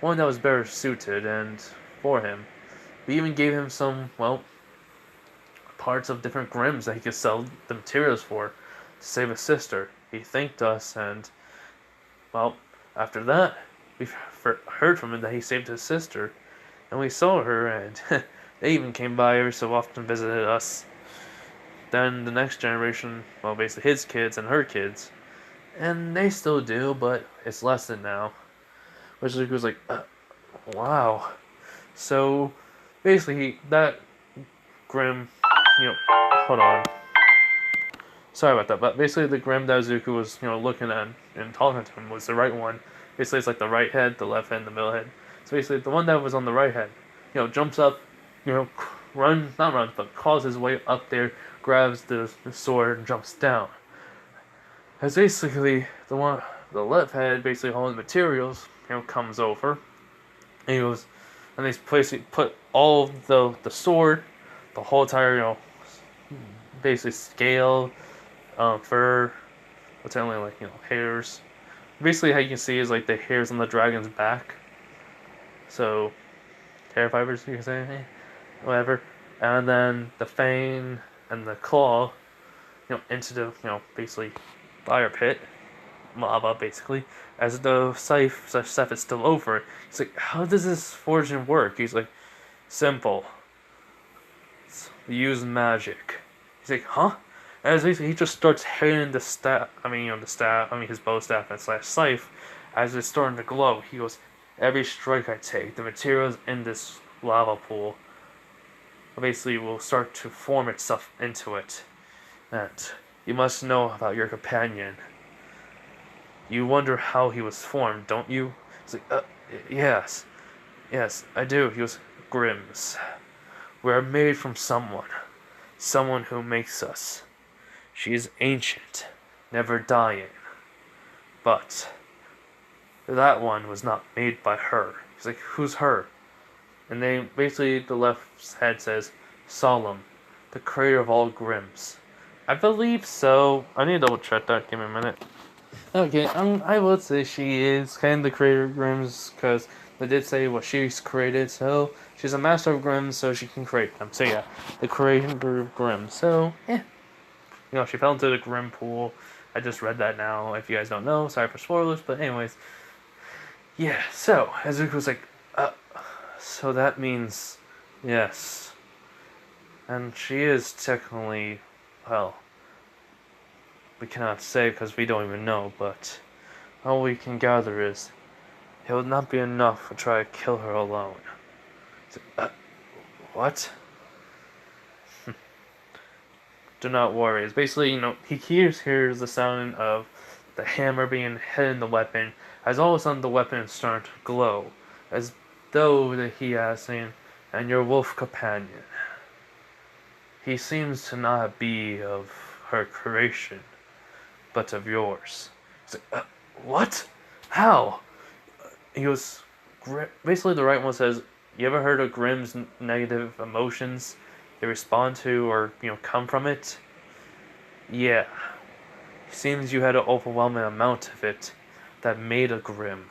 A: One that was better suited and for him. We even gave him some, well, parts of different Grims that he could sell the materials for to save his sister. He thanked us and, well, after that, we heard from him that he saved his sister. And we saw her and they even came by every so often, visited us. Then the next generation, well, basically his kids and her kids, and they still do, but it's less than now. Which was like, wow. So, basically, that Grim, hold on. Sorry about that, but basically the Grim that Izuku was, looking at and talking to him was the right one. Basically, it's like the right head, the left head, and the middle head. So basically, the one that was on the right head, jumps up, not runs, but crawls his way up there, grabs the sword, and jumps down. As basically the left head, basically holding the materials, comes over, and he goes, and they basically put all the sword, the whole entire, basically scale, fur, what's only like hairs. Basically, how you can see is like the hairs on the dragon's back. So, hair fibers, you can say, whatever. And then the fang and the claw, into the, basically fire pit, lava, basically. As the scythe is still over, he's like, how does this forging work? He's like, simple. We use magic. He's like, huh? And as basically, he just starts hitting his bow staff and slash scythe, as it's starting to glow. He goes, every strike I take, the materials in this lava pool basically will start to form itself into it. And you must know about your companion. You wonder how he was formed, don't you? He's like, yes, I do. He goes, Grims. We are made from someone who makes us. She is ancient, never dying. But that one was not made by her. He's like, who's her? And they basically, the left head says, Solemn, the creator of all Grims. I believe so. I need to double check that. Give me a minute. Okay, I would say she is kind of the creator of Grims, because they did say what she's created, so she's a master of Grims, so she can create them. So yeah, the creator of Grims. So, yeah. She fell into the Grim pool. I just read that now. If you guys don't know, sorry for spoilers, but anyways. Yeah, so, Izuku was like, so that means, yes. And she is technically, well, we cannot say because we don't even know, but all we can gather is it would not be enough to try to kill her alone. So, what? Do not worry. It's basically, he hears the sound of the hammer being hit in the weapon, as all of a sudden the weapon is starting to glow, as though that he has seen, and your wolf companion. He seems to not be of her creation, but of yours. It's like, what? How? He goes, basically the right one says, you ever heard of Grimm's negative emotions? They respond to or, come from it? Yeah. Seems you had an overwhelming amount of it that made a Grimm.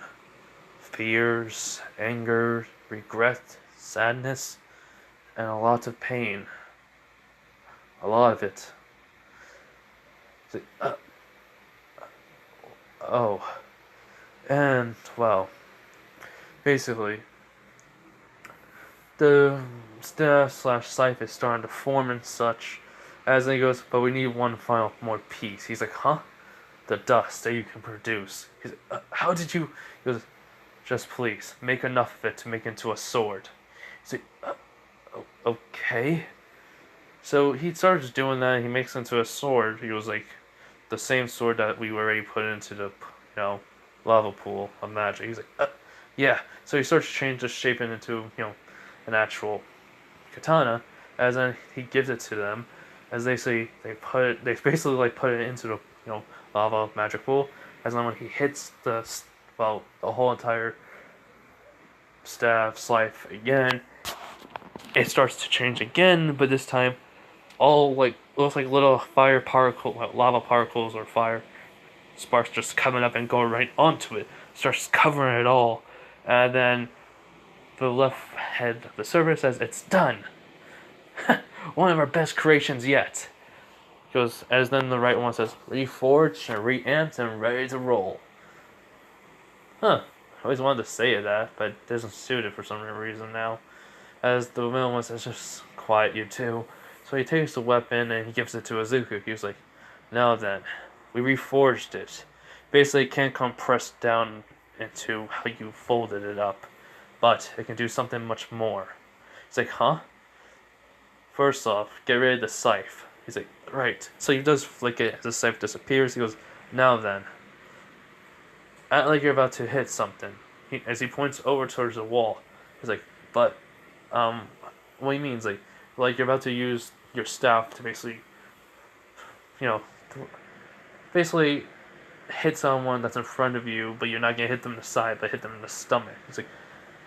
A: Fears, anger, regret, sadness, and a lot of pain. A lot of it. oh. And, well, basically, the staff slash scythe is starting to form and such. As he goes, but we need one final more piece. He's like, huh? The dust that you can produce. He's like, how did you? He goes, just please make enough of it to make into a sword. He's like, okay. So he starts doing that. He makes it into a sword. He was like, the same sword that we already put into the, lava pool of magic. He's like, yeah. So he starts to change the shape into, an actual katana. As then he gives it to them, as they say they basically like put it into the, lava magic pool. As then when he hits the whole entire staff life again, it starts to change again, but this time all like looks like little lava particles or fire sparks just coming up and going right onto it, starts covering it all, and then the left head of the server says it's done. One of our best creations yet. Goes as then the right one says reforged and re-amped and ready to roll. Huh. I always wanted to say that, but it doesn't suit it for some reason now. As the middle one says, just quiet you two. So he takes the weapon and he gives it to Izuku. He was like, now then, we reforged it. Basically, it can't compress down into how you folded it up, but it can do something much more. He's like, huh? First off, get rid of the scythe. He's like, right. So he does flick it as the scythe disappears. He goes, now then. Act like you're about to hit something. As he points over towards the wall. He's like, but, what he means, like you're about to use your staff to basically, basically hit someone that's in front of you, but you're not gonna hit them in the side, but hit them in the stomach. He's like,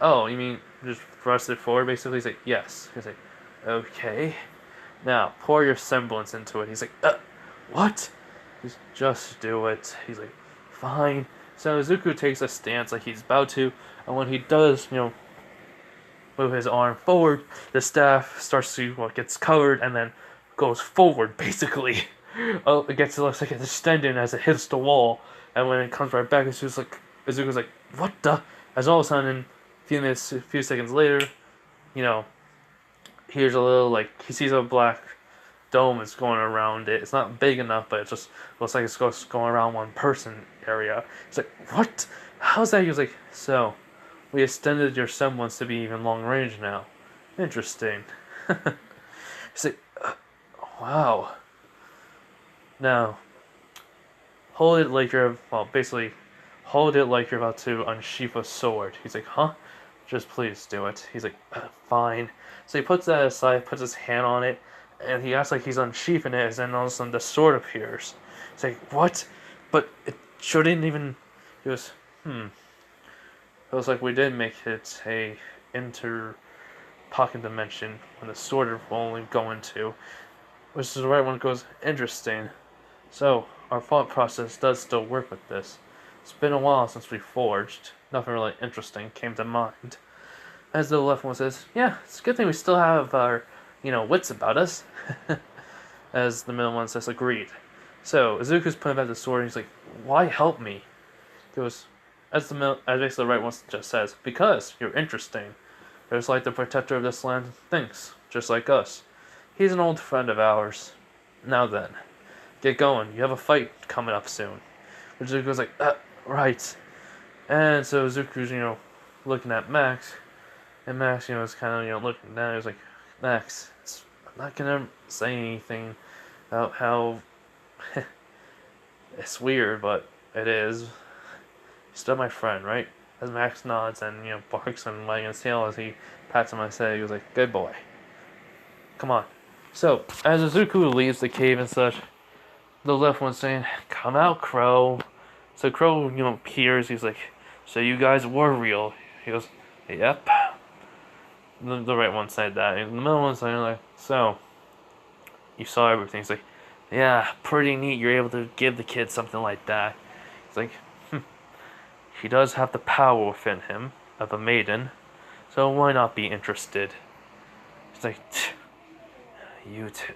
A: oh, you mean just thrust it forward, basically? He's like, yes. He's like, okay. Now, pour your semblance into it. He's like, what? He's just do it. He's like, fine. So Izuku takes a stance like he's about to, and when he does, move his arm forward, the staff starts to, gets covered and then goes forward, basically. It looks like it's extending as it hits the wall, and when it comes right back, Izuku's like, what the? As all of a sudden, a few seconds later, here's a little, he sees a black dome is going around it. It's not big enough, but it just looks like it's going around one person area. It's like, what? How's that? He was like, so, we extended your semblance to be even long range now. Interesting. He's like, wow. Now, hold it like you're about to unsheath a sword. He's like, huh? Just please do it. He's like, fine. So he puts that aside, puts his hand on it, and he acts like he's unsheathing it, and then all of a sudden the sword appears. He's like, what? But it shouldn't even. He goes, It was like we did make it a pocket dimension when the sword will only go into. Which is the right one goes, interesting. So, our thought process does still work with this. It's been a while since we forged. Nothing really interesting came to mind. As the left one says, yeah, it's a good thing we still have our, wits about us. As the middle one says, agreed. So, Izuku's putting back the sword and he's like, why help me? He goes, as basically the right one just says, because you're interesting. There's like the protector of this land thinks, just like us. He's an old friend of ours. Now then, get going. You have a fight coming up soon. Izuku's like, right. And so Izuku's, looking at Max. And Max, is kind of, looking down. He's like, Max, I'm not gonna say anything about how it's weird, but it is. You're still my friend, right? As Max nods and, barks and wagging his tail as he pats him on his head, he was like, good boy. Come on. So, as Izuku leaves the cave and such, the left one's saying, come out, Qrow. So Qrow, appears, he's like, so you guys were real. He goes, yep. The right one said that. And the middle one's saying, so, you saw everything. He's like, yeah, pretty neat you're able to give the kid something like that. He's like, he does have the power within him of a maiden, so why not be interested? He's like,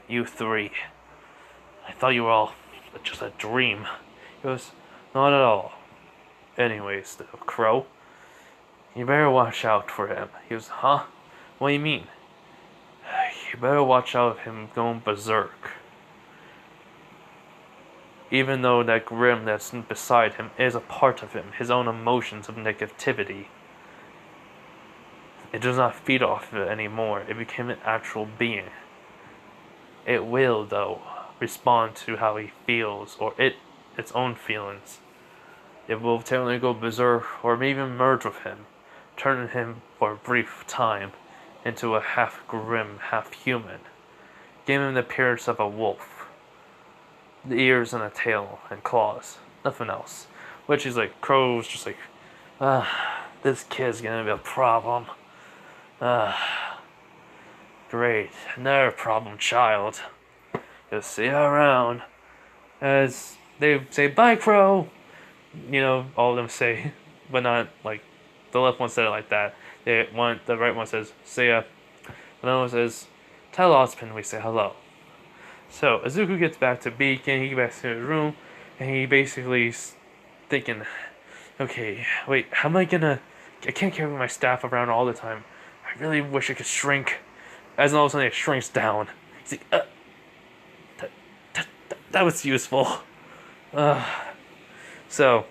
A: you three. I thought you were all just a dream. He goes, Not at all. Anyways, the Crow, you better watch out for him. He was, huh? What do you mean? You better watch out for him going berserk. Even though that grim that's beside him is a part of him, his own emotions of negativity. It does not feed off of it anymore. It became an actual being. It will, though, respond to how he feels, or its own feelings. It will technically go berserk, or maybe even merge with him, turning him for a brief time into a half grim, half human, giving him the appearance of a wolf. The ears and a tail and claws, nothing else. Which is like, Crow's just like, this kid's gonna be a problem. Great, another problem child. You'll see you around. As they say, bye, Crow. You know, all of them say, but not like the left one said it like that. The right one says, see ya. The other one says, tell Ozpin we say hello. So Izuku gets back to Beacon. He gets back to his room, and he basically's thinking, okay, wait, how am I gonna? I can't carry my staff around all the time. I really wish I could shrink. As all of a sudden it shrinks down. He's like, that was useful. So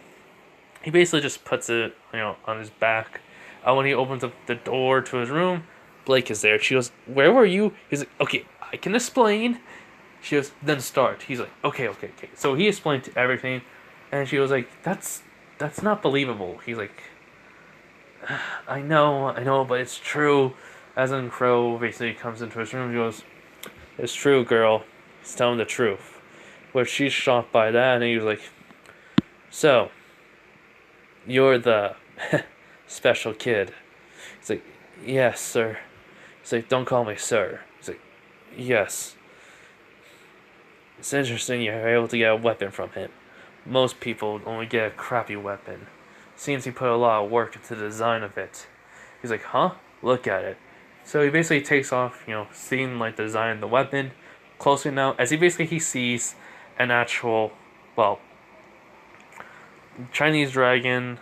A: he basically just puts it, on his back. When he opens up the door to his room, Blake is there. She goes, "Where were you?" He's like, "Okay, I can explain." She goes, "Then start." He's like, "Okay." So he explained everything, and she was like, "That's not believable." He's like, I know, but it's true." As in Qrow basically comes into his room, he goes, "It's true, girl. He's telling the truth." But she's shocked by that, and he was like, "So, you're the special kid." He's like, "Yes, sir." He's like, "Don't call me sir." He's like, "Yes." It's interesting you're able to get a weapon from him. Most people only get a crappy weapon. Seems he put a lot of work into the design of it. He's like, huh? Look at it. So he basically takes off, seeing like the design of the weapon closely now, as he sees an actual, well, Chinese dragon,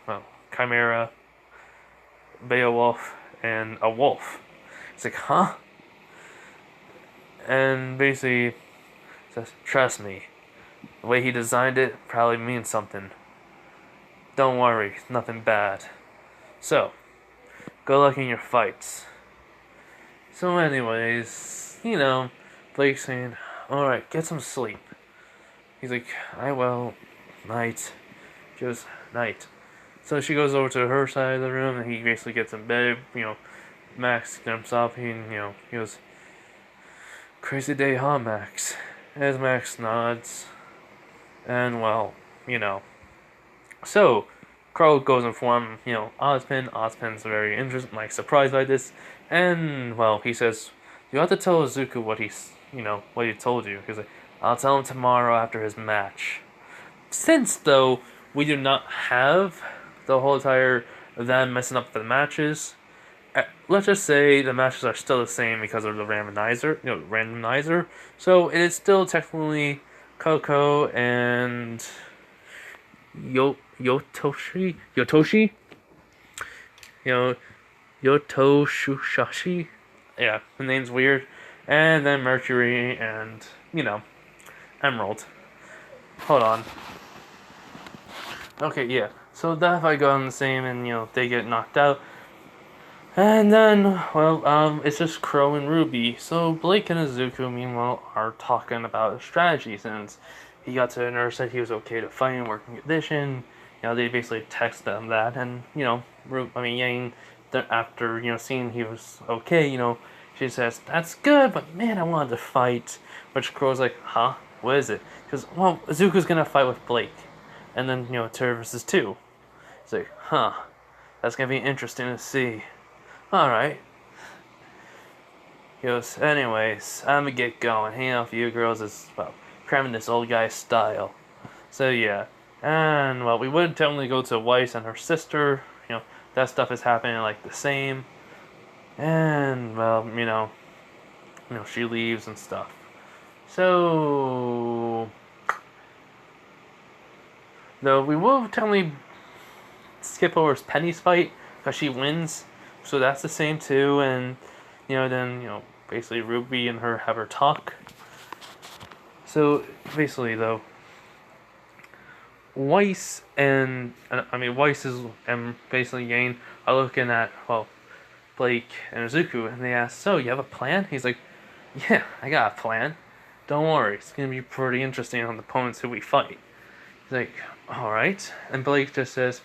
A: well, chimera, Beowulf, and a wolf. It's like, huh? And basically says, trust me, the way he designed it probably means something. Don't worry, nothing bad. So, good luck in your fights. So anyways, Blake's saying, alright, get some sleep. He's like, I will. Night. She goes, night. So she goes over to her side of the room, and he basically gets in bed. Max jumps up, he goes, crazy day, huh, Max? As Max nods, and well, So, Qrow goes and informs, Ozpin. Ozpin's very interested, surprised by this, and well, he says, you have to tell Izuku what what he told you. He's like, I'll tell him tomorrow after his match. Since though we do not have the whole entire them messing up the matches, let's just say the matches are still the same because of the randomizer. So it is still technically Coco and Yotoshi, Yotoshusashi. Yeah, the name's weird. And then Mercury and Emerald. Hold on. Okay, yeah. So that fight got on the same, and they get knocked out. And then, well, it's just Qrow and Ruby. So Blake and Izuku, meanwhile, are talking about strategy since he got to the nurse that he was okay to fight in working condition. They basically text them that, and Yang, after seeing he was okay, she says that's good, but man, I wanted to fight. Which Crow's like, huh? What is it? Because well, Izuku's gonna fight with Blake, and then Terra versus 2. It's like, huh? That's gonna be interesting to see. Alright. He goes, anyways, I'm gonna get going. Hanging out with you girls is, well, cramming this old guy's style. So, yeah. And, well, we would technically go to Weiss and her sister. That stuff is happening, the same. And, well, she leaves and stuff. So, Though we will technically skip over Penny's fight because she wins, so that's the same too. And then basically Ruby and her have her talk. So basically though, Weiss and Weiss and basically Yang are looking at Blake and Izuku, and they ask, "So you have a plan?" He's like, "Yeah, I got a plan. Don't worry, it's gonna be pretty interesting on the opponents who we fight." He's like, "All right," and Blake just says,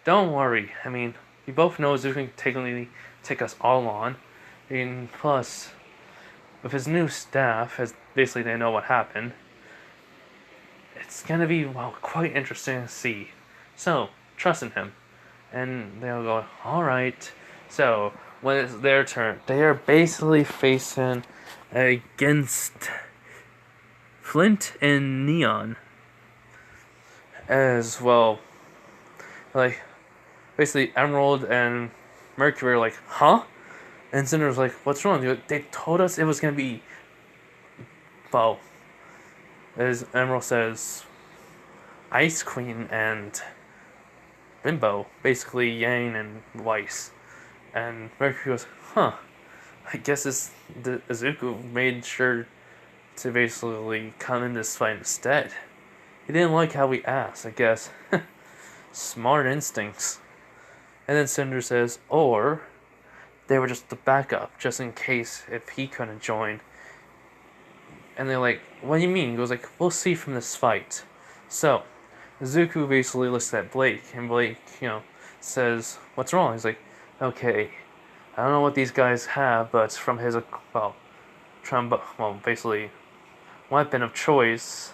A: "Don't worry. I mean, we both know Izuku can technically take us all on, and plus, with his new staff, as basically they know what happened." It's gonna be quite interesting to see. So trust in him, and they'll go. All right. So when it's their turn, they are basically facing against Flint and Neon as well. Like basically Emerald and Mercury are like, huh? And Cinder's like, what's wrong? They told us it was gonna be as Emerald says, Ice Queen and Bimbo, basically Yang and Weiss. And Mercury goes, huh, I guess the Izuku made sure to basically come in this fight instead. He didn't like how we asked, I guess. Smart instincts. And then Cinder says, or they were just the backup, just in case if he couldn't join. And they're like, what do you mean? He goes like, we'll see from this fight. So, Izuku basically looks at Blake, and Blake, says, what's wrong? He's like, okay, I don't know what these guys have, but from his, basically, weapon of choice.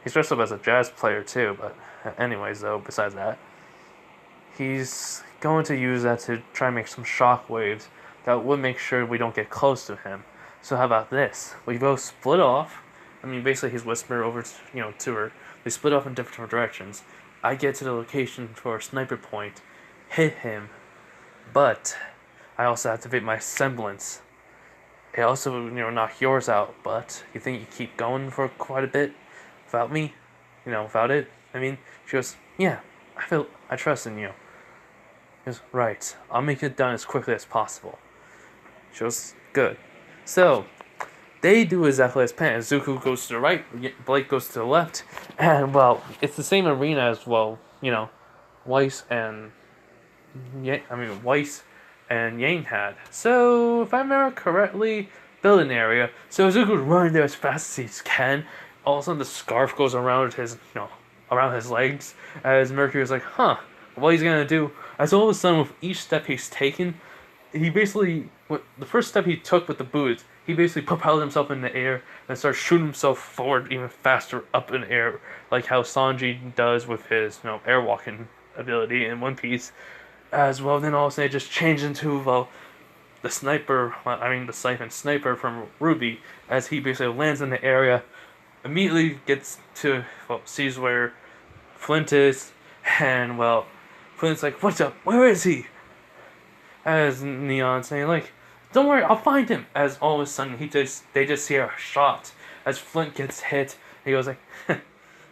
A: He's dressed up as a jazz player too, but anyways though, besides that, he's going to use that to try and make some shockwaves that would make sure we don't get close to him. So how about this? We both split off. Basically he's whispered over to her. They split off in different directions. I get to the location for a sniper point, hit him, but I also activate my semblance. It also, knock yours out, but you think you keep going for quite a bit without me? Without it? She goes, yeah, I trust in you. He goes, right, I'll make it done as quickly as possible. She goes, good. So, they do exactly as planned. Izuku goes to the right, Blake goes to the left, and, it's the same arena as, Weiss and Yang had. So, if I remember correctly, building area. So Izuku's running there as fast as he can. All of a sudden, the scarf goes around his legs. As Mercury's like, huh, what he's gonna do? As all of a sudden, with each step he's taken, he basically, the first step he took with the boots, he basically propelled himself in the air and started shooting himself forward even faster up in the air, like how Sanji does with his, airwalking ability in One Piece. As well, then all of a sudden it just changed into, the siphon sniper from Ruby, as he basically lands in the area, immediately gets to, sees where Flint is, and, Flint's like, what's up? Where is he? As Neon saying, like, don't worry, I'll find him. As all of a sudden, they just hear a shot. As Flint gets hit, he goes like,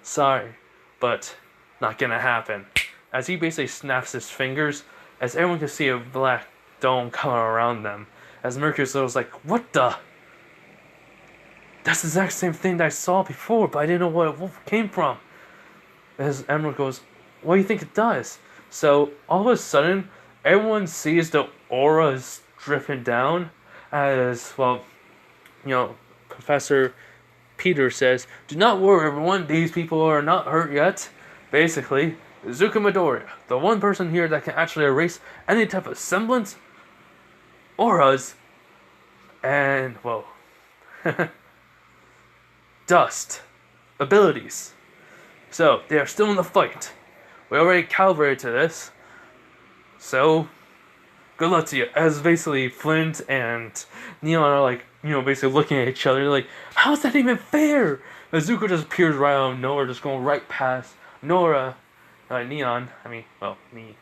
A: sorry, but not gonna happen. As he basically snaps his fingers, as everyone can see a black dome coming around them. As Mercury's was like, what the? That's the exact same thing that I saw before, but I didn't know where it came from. As Emerald goes, what do you think it does? So, all of a sudden, everyone sees the auras dripping down, as, Professor Peter says, do not worry everyone, these people are not hurt yet. Basically, Izuku Midoriya, the one person here that can actually erase any type of semblance, auras, and, dust, abilities. So, they are still in the fight. We already calibrated to this. So, good luck to you. As basically Flint and Neon are like, basically looking at each other, like, how is that even fair? Izuku just appears right out of nowhere, just going right past Nora, Neon.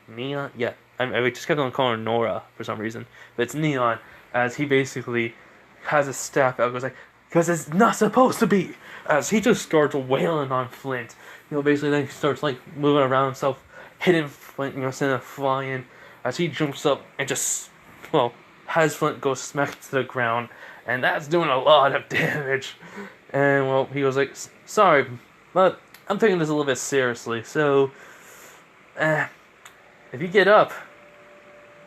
A: Neon? Yeah. I just kept on calling her Nora for some reason. But it's Neon, as he basically has a staff out, goes like, because it's not supposed to be. as he just starts wailing on Flint. Basically then he starts like moving around himself, hitting Flint, sending him flying as he jumps up and just, has Flint go smack to the ground, and that's doing a lot of damage. And he was like, sorry, but I'm taking this a little bit seriously, so if you get up,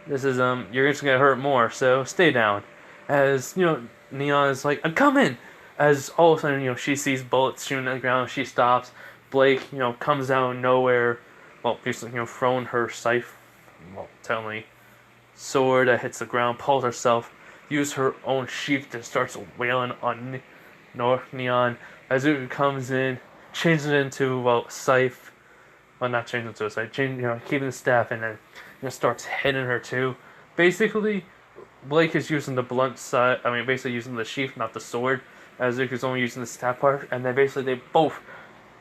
A: this is you're just gonna hurt more, so stay down. As Neon is like, I'm coming. As all of a sudden, she sees bullets shooting at the ground. She stops. Blake, comes out of nowhere. Basically, throwing her scythe, technically, sword that hits the ground, pulls herself, uses her own sheath and starts wailing on Neon. Izuku comes in, changes it into, scythe. Well, not changing it to a scythe, keeping the staff, and then, starts hitting her too. Basically, Blake is using the blunt side, basically using the sheath, not the sword. Izuku's only using the staff part, and then basically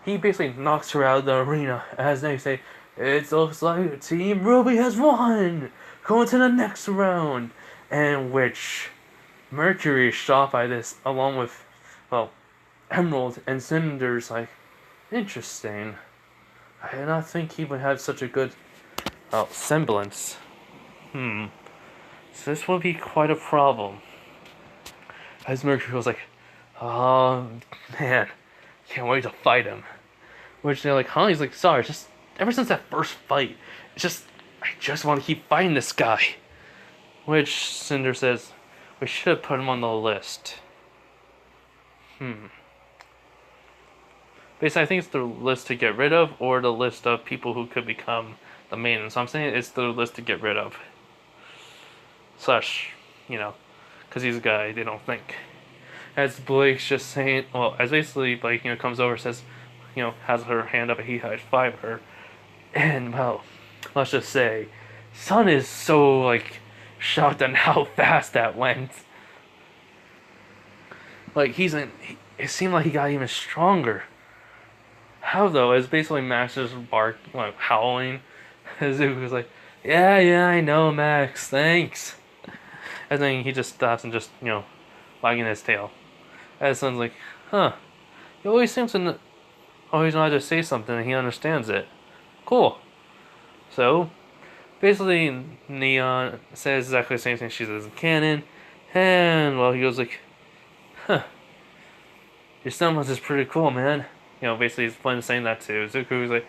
A: he basically knocks her out of the arena, as they say, it looks like Team rwby has won! Going to the next round! And which Mercury is shot by this, along with, Emerald and Cinder's like, interesting. I did not think he would have such a good, semblance. So this would be quite a problem. As Mercury was like, oh, man, can't wait to fight him. Which they're like, huh? He's like, sorry, just ever since that first fight, I just want to keep fighting this guy. Which Cinder says, we should have put him on the list. Basically, I think it's the list to get rid of, or the list of people who could become the main. So I'm saying it's the list to get rid of. Slash, because he's a guy they don't think. As Blake's just saying, as basically Blake, comes over, says, has her hand up and he high-five her. And, let's just say, Sun is so, shocked on how fast that went. It seemed like he got even stronger. How, though? As basically Max just howling. Izuku was like, yeah, I know, Max, thanks. And then he just stops and just, wagging his tail. As Sun's like, huh, he always seems to always know how to say something and he understands it. Cool. So, basically, Neon says exactly the same thing she says in canon. And, he goes like, huh, your semblance is pretty cool, man. Basically he's planning saying that to Izuku. He's like,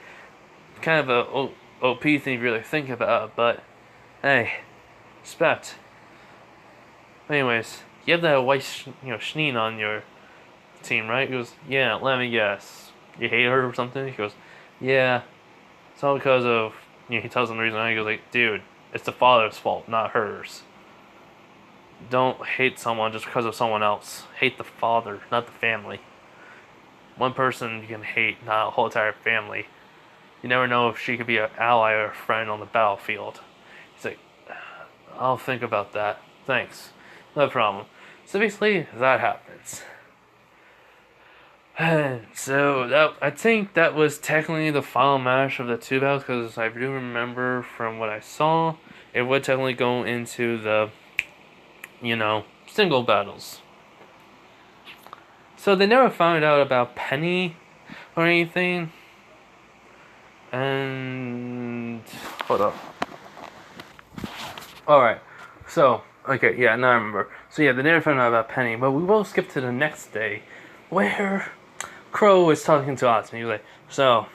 A: kind of a OP thing you really think about, but, hey, respect. Anyways, you have that white, Shneen on your team, right? He goes, yeah, let me guess. You hate her or something? He goes, yeah. It's all because of, he tells him the reason why. He goes like, dude, it's the father's fault, not hers. Don't hate someone just because of someone else. Hate the father, not the family. One person you can hate, not a whole entire family. You never know if she could be an ally or a friend on the battlefield. He's like, I'll think about that. Thanks. No problem. So basically, that happens. And so, I think that was technically the final match of the two battles, because I do remember from what I saw, it would technically go into the, single battles. So they never found out about Penny or anything. And hold up. Alright. So, okay, yeah, now I remember. So yeah, they never found out about Penny, but we will skip to the next day where Qrow is talking to Asmi. He's like, so,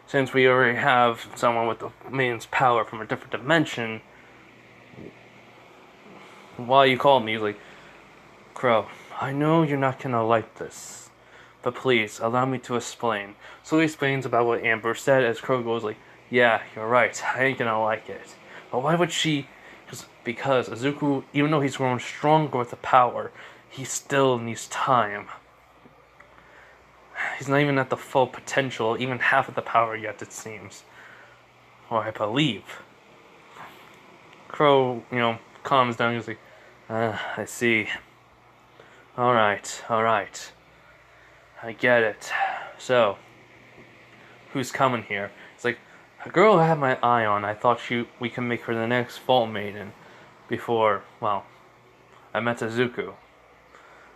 A: since we already have someone with the man's power from a different dimension, why you called me? He's like, Qrow, I know you're not gonna like this, but please, allow me to explain. So he explains about what Amber said, as Qrow goes like, yeah, you're right, I ain't gonna like it. But why would she? Because Izuku, even though he's grown stronger with the power, he still needs time. He's not even at the full potential, even half of the power yet, it seems. Or I believe. Qrow, calms down, he's like, I see. Alright. I get it. So, who's coming here? It's like, a girl I had my eye on, I thought we can make her the next Fault Maiden before, I met Izuku.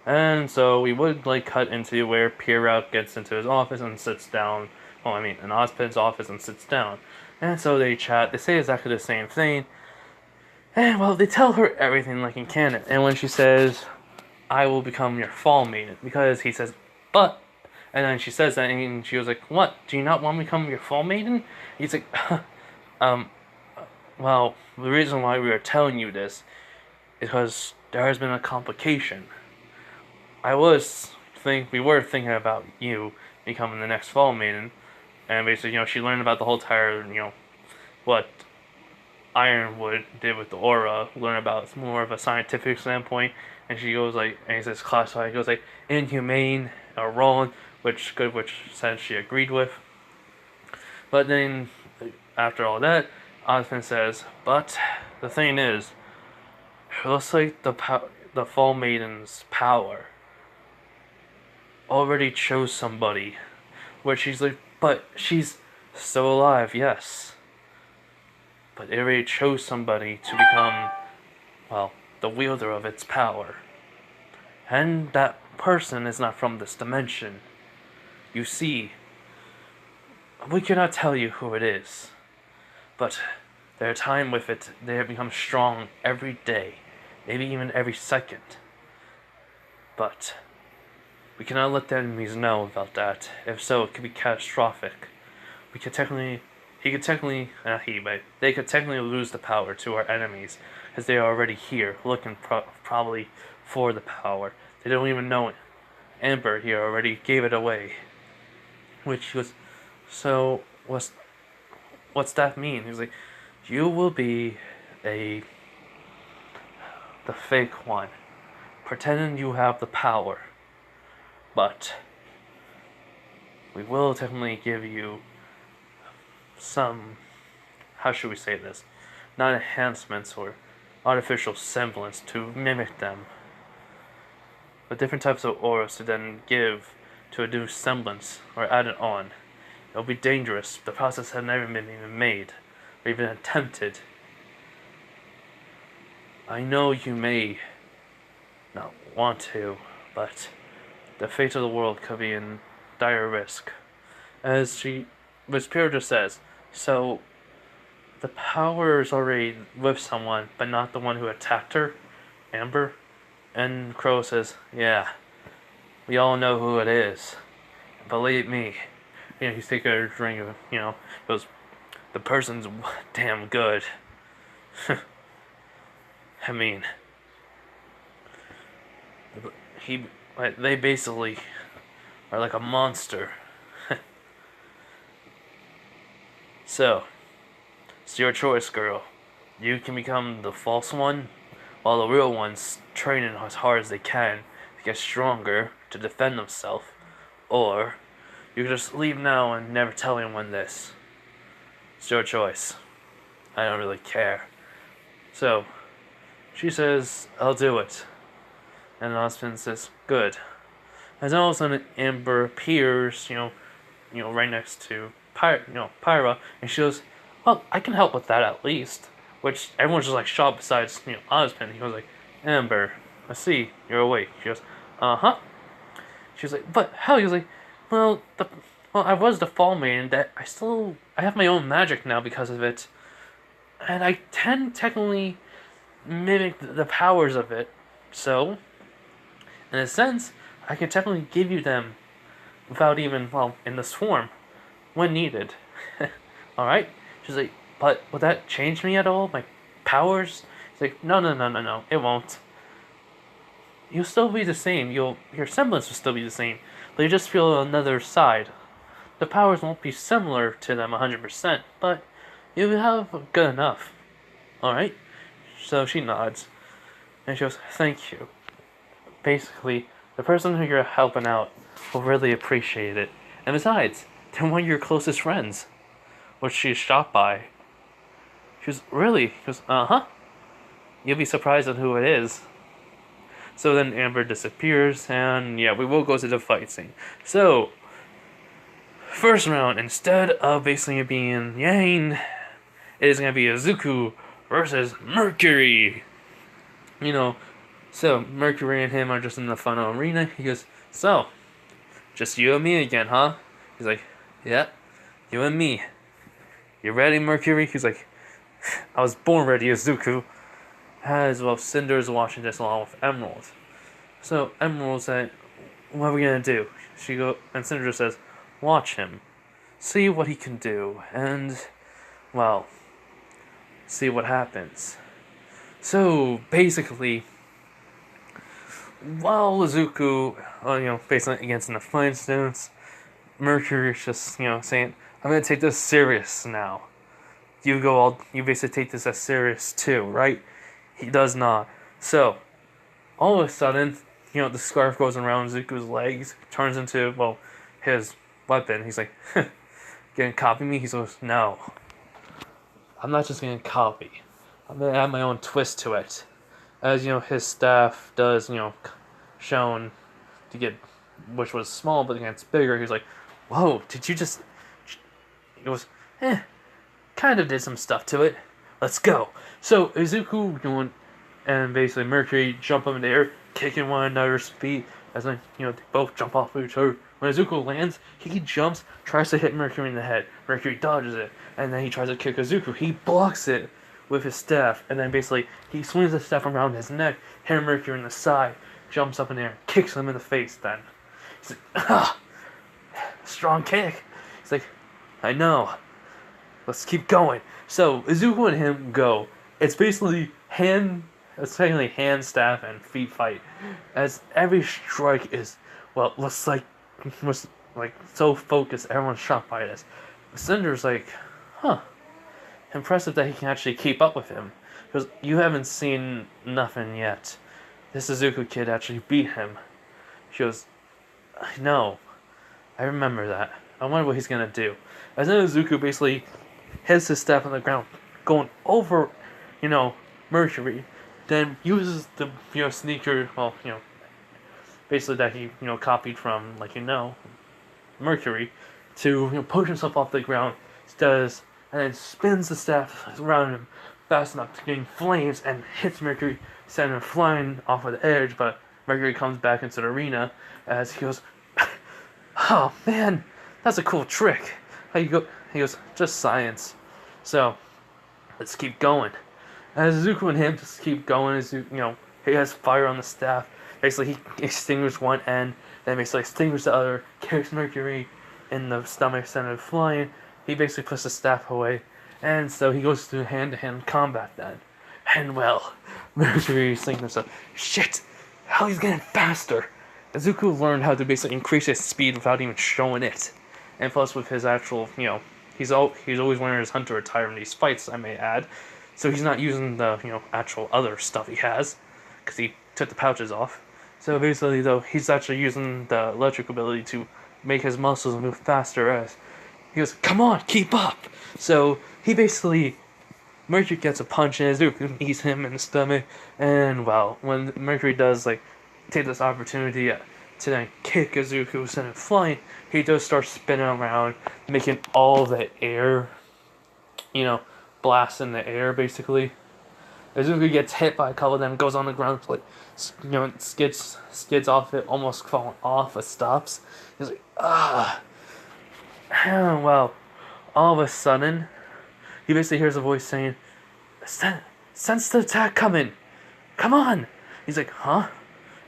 A: And so we would like cut into where Pierrot gets into his office and sits down. Well, I mean, in Ozpin's office and sits down. And so they chat. They say exactly the same thing. And well, they tell her everything like in canon. And when she says, "I will become your fall maiden," because he says, "But," and then she says that, and she was like, "What? Do you not want me to become your fall maiden?" He's like, um, well, the reason why we are telling you this is because there has been a complication. We were thinking about you becoming the next fall maiden, and basically, she learned about the whole entire, what Ironwood did with the aura, learn about more of a scientific standpoint, and she goes like, and he says classified, he goes like inhumane or wrong, which said she agreed with. But then, after all that, Ozpin says, "But the thing is, it looks like the Fall Maiden's power already chose somebody." Where she's like, "But she's still alive, yes. But it already chose somebody to become, well, the wielder of its power. And that person is not from this dimension. You see, we cannot tell you who it is, but their time with it, they have become strong every day, maybe even every second. But we cannot let the enemies know about that. If so, it could be catastrophic. They could technically lose the power to our enemies, because they are already here, looking probably for the power. They don't even know it. Amber here already gave it away." Which was, so what's that mean? He's like, "You will be the fake one, pretending you have the power, but we will technically give you some, how should we say this, not enhancements or artificial semblance to mimic them, but different types of auras to then give to a new semblance or add it on. It'll be dangerous. The process had never been even made or even attempted. I know you may not want to, but the fate of the world could be in dire risk." As Pierre just says, so the power is already with someone, but not the one who attacked her, Amber. And Qrow says, "Yeah, we all know who it is. Believe me." He's taking a drink of, goes, "The person's damn good." I mean, they basically are like a monster. So, it's your choice, girl. You can become the false one, while the real one's training as hard as they can to get stronger, to defend themselves. Or, you can just leave now and never tell anyone this. It's your choice. I don't really care. So, she says, "I'll do it." And Ozpin says, "Good." As all of a sudden, Amber appears, right next to Pyra, and she goes, "Well, I can help with that at least." Which everyone's just like shocked besides, Ozpin. He goes like, "Amber, I see, you're awake." She goes, "Uh-huh." She was like, "But how?" He was like, well, I was the Fall Maiden, that I have my own magic now because of it. And I can technically mimic the powers of it. So, in a sense, I can technically give you them without even, in this form, when needed." Alright? She's like, "But will that change me at all? My powers?" He's like, No, it won't. You'll still be the same. Your semblance will still be the same. But you just feel another side. The powers won't be similar to them 100%, but you have good enough. Alright?" So she nods. And she goes, "Thank you. Basically, the person who you're helping out will really appreciate it. And besides, they're one of your closest friends." Which she's shocked by. She goes, "Really?" He goes, "Uh-huh. You'll be surprised at who it is." So then Amber disappears, and yeah, we will go to the fight scene. So, first round, instead of basically being Yang, it is going to be Izuku versus Mercury. So Mercury and him are just in the final arena. He goes, "So, just you and me again, huh?" He's like, "Yeah, you and me. You ready, Mercury?" He's like, "I was born ready, Izuku." As well, Cinder's watching this along with Emerald. So Emerald's like, "What are we gonna do?" And Cinder says, "Watch him, see what he can do, and well, see what happens." So basically, while Izuku, facing against the Flying Stones, Mercury's just saying, "I'm gonna take this serious now. You basically take this as serious too, right?" He does not. So all of a sudden, the scarf goes around Zuko's legs, turns into, his weapon. He's like, "Gonna copy me?" He goes, "No. I'm not just gonna copy. I'm gonna add my own twist to it." As, his staff does, shown to get, which was small, but it gets bigger. He's like, "Whoa, did you just..." He goes, "Kind of did some stuff to it. Let's go." So, Izuku, and basically Mercury jump up in the air, kicking one another's feet, as then, they both jump off of each other. When Izuku lands, he jumps, tries to hit Mercury in the head. Mercury dodges it, and then he tries to kick Izuku. He blocks it with his staff, and then basically he swings the staff around his neck, hitting Mercury in the side, jumps up in the air, kicks him in the face then. He's like, "Ah! Strong kick." He's like, "I know. Let's keep going." So, Izuku and him go. It's basically hand, staff, and feet fight. As every strike is, looks like, was so focused, everyone's shocked by this. Cinder's like, "Huh. Impressive that he can actually keep up with him. Because you haven't seen nothing yet. This Izuku kid actually beat him." She goes, "I know. I remember that. I wonder what he's gonna do." As then Izuku basically hits his staff on the ground, going over, Mercury. Then uses the, sneaker, basically that he, copied from, Mercury, to, push himself off the ground. And then spins the staff around him fast enough to gain flames and hits Mercury, sending him flying off of the edge. But Mercury comes back into the arena as he goes, "Oh man, that's a cool trick." He goes, "Just science." So let's keep going. As Izuku and him just keep going, he has fire on the staff. Basically, he extinguishes one end, then basically extinguishes the other, kicks Mercury in the stomach, sending him flying. He basically puts the staff away, and so he goes to hand-to-hand combat then. And Mercury is thinking to himself, "Shit, how he's getting faster." Izuku learned how to basically increase his speed without even showing it. And plus with his actual, he's always wearing his hunter attire in these fights, I may add. So he's not using the, actual other stuff he has, because he took the pouches off. So basically, though, he's actually using the electric ability to make his muscles move faster as he goes, "Come on, keep up!" So he basically, Mercury gets a punch and Izuku knees him in the stomach. And when Mercury does take this opportunity to then kick Izuku, send him flying, he does start spinning around, making all the air, blast in the air basically. Izuku gets hit by a couple of them, goes on the ground, skids off it, almost falling off, but stops. He's like, "Ah." All of a sudden, he basically hears a voice saying, "Sense the attack coming! Come on!" He's like, "Huh?"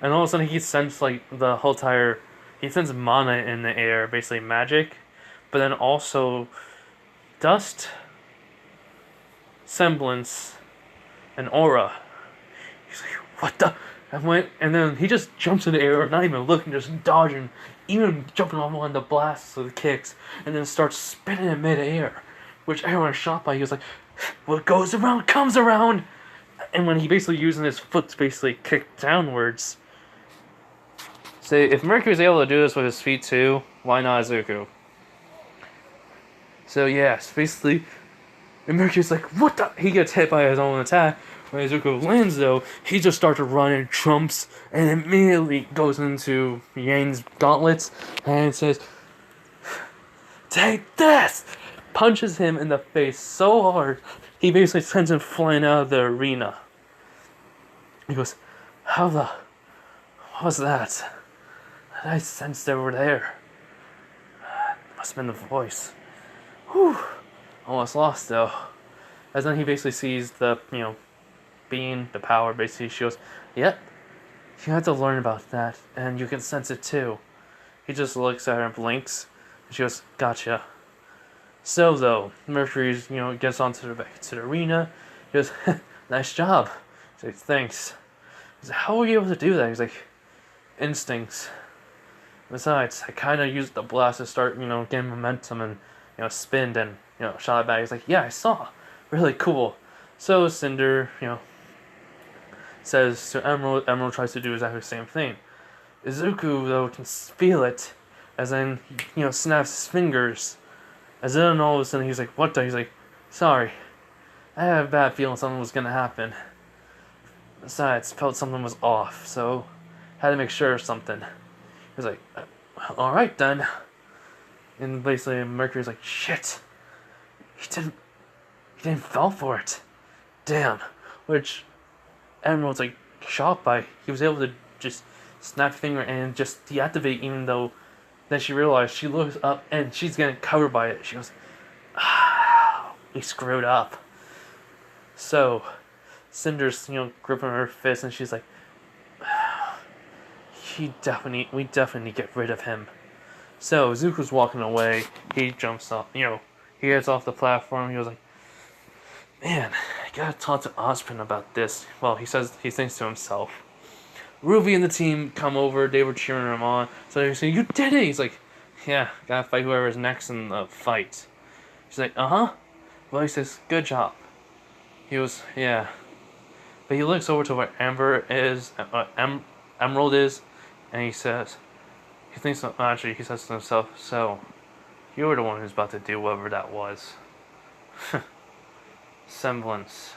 A: And all of a sudden he sensed the whole entire, he sends mana in the air, basically magic, but then also dust, semblance, and aura. He's like, "What the?" And then he just jumps in the air, not even looking, just dodging, even jumping on one of the blasts of the kicks, and then starts spinning in mid-air, which everyone's shocked by. He was like, "What goes around comes around!" And when he basically using his foot to basically kick downwards. So if Mercury's able to do this with his feet too, why not Izuku? So yes, basically, and Mercury's like, "What the?" He gets hit by his own attack. When Izuku lands though, he just starts to run and jumps, and immediately goes into Yang's gauntlets, and says, "Take this!" Punches him in the face so hard, he basically sends him flying out of the arena. He goes, How the... What was that? I sensed they were there. Must have been the voice. Whew. Almost lost, though. As then he basically sees the, being, the power, basically. She goes, yep, you have to learn about that, and you can sense it too. He just looks at her and blinks, and she goes, gotcha. So, though, Mercury, gets onto the arena. He goes, nice job. He's like, thanks. He's like, how were you able to do that? He's like, instincts. Besides, I kind of used the blast to start, getting momentum and, spin and, shot it back. He's like, yeah, I saw. Really cool. So Cinder, says to Emerald. Emerald tries to do exactly the same thing. Izuku, though, can feel it. As then, snaps his fingers. As then all of a sudden he's like, what the? He's like, sorry. I had a bad feeling something was going to happen. Besides, felt something was off, so had to make sure of something. He was like, alright then. And basically Mercury's like, shit. He didn't fall for it. Damn. Which Emerald's like shocked by. He was able to just snap her finger and just deactivate, even though then she realized, she looks up and she's getting covered by it. She goes, we screwed up. So Cinder's, gripping her fist and she's like, we definitely need to get rid of him. So Zuko's walking away. He jumps off, he gets off the platform. He was like, man, I gotta talk to Osprey about this. Well, he thinks to himself. Ruby and the team come over. They were cheering him on. So they say, you did it! He's like, yeah, gotta fight whoever's next in the fight. She's like, uh-huh. Well, he says, good job. He goes, yeah. But he looks over to where Emerald is, and he says, he says to himself, so, you were the one who's about to do whatever that was. Semblance.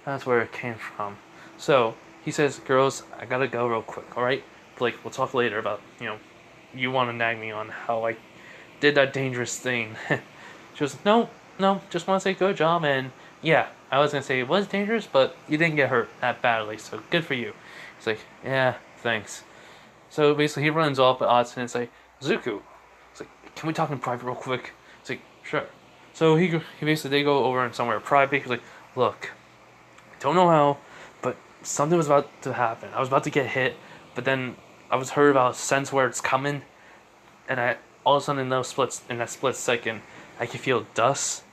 A: That's where it came from. So, he says, girls, I gotta go real quick, alright? Blake, we'll talk later about, you want to nag me on how I did that dangerous thing. She goes, no, just want to say good job, and yeah, I was gonna say it was dangerous, but you didn't get hurt that badly, so good for you. He's like, yeah, thanks. So basically he runs off at Odds and it's like, Zuku. It's like, can we talk in private real quick? It's like, sure. So he basically, they go over in somewhere private. He's like, look, don't know how, but something was about to happen. I was about to get hit, but then I was heard about a sense where it's coming, and I all of a sudden in that split second, I could feel dust,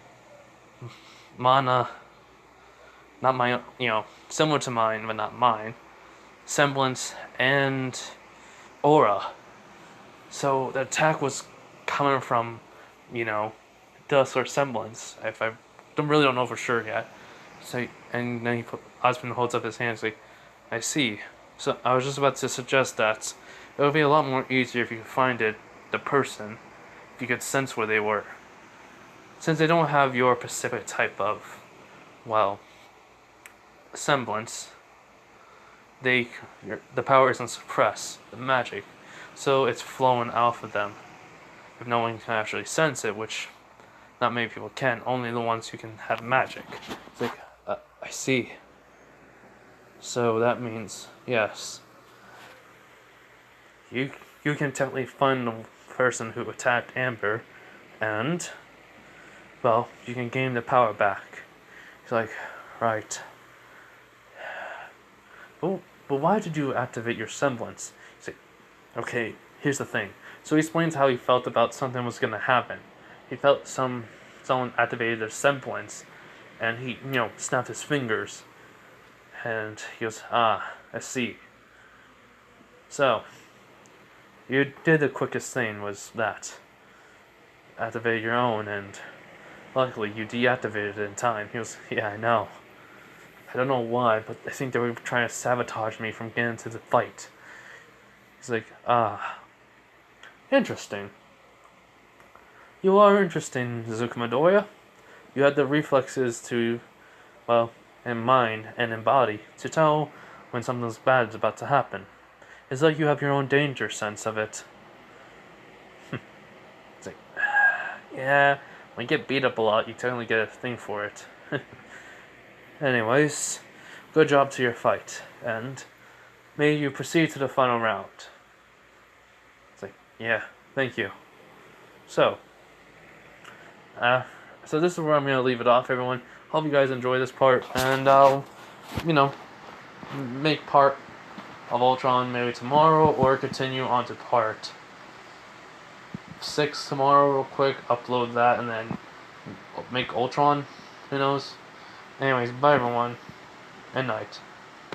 A: mana, not my, similar to mine, but not mine, semblance, and aura. So the attack was coming from, dust or semblance. If I don't know for sure yet. So, and then Osmond holds up his hands like, I see. So I was just about to suggest that it would be a lot more easier if you could find the person, if you could sense where they were. Since they don't have your specific type of, semblance, the power isn't suppressed, the magic, so it's flowing off of them. If no one can actually sense it, which not many people can, only the ones who can have magic. It's like, I see. So that means, yes, you can technically find the person who attacked Amber, and, you can gain the power back. He's like, right. But why did you activate your semblance? He's like, okay, here's the thing. So he explains how he felt about something was going to happen. He felt someone activated their semblance, and he, snapped his fingers. And he goes, I see. So, you did the quickest thing, was that. Activate your own, and luckily you deactivated it in time. He goes, yeah, I know. I don't know why, but I think they were trying to sabotage me from getting into the fight. He's like, interesting. You are interesting, Izuku Midoriya. You had the reflexes to, in mind and in body, to tell when something bad is about to happen. It's like you have your own danger sense of it. It's like, yeah, when you get beat up a lot, you technically get a thing for it. Anyways, good job to your fight, and may you proceed to the final round. It's like, yeah, thank you. So, uh, so this is where I'm gonna leave it off, everyone. Hope you guys enjoy this part, and I'll, you know, make part of Ultron maybe tomorrow, or continue on to part 6 tomorrow real quick, upload that, and then make Ultron. Who knows? Anyways, bye everyone, and night.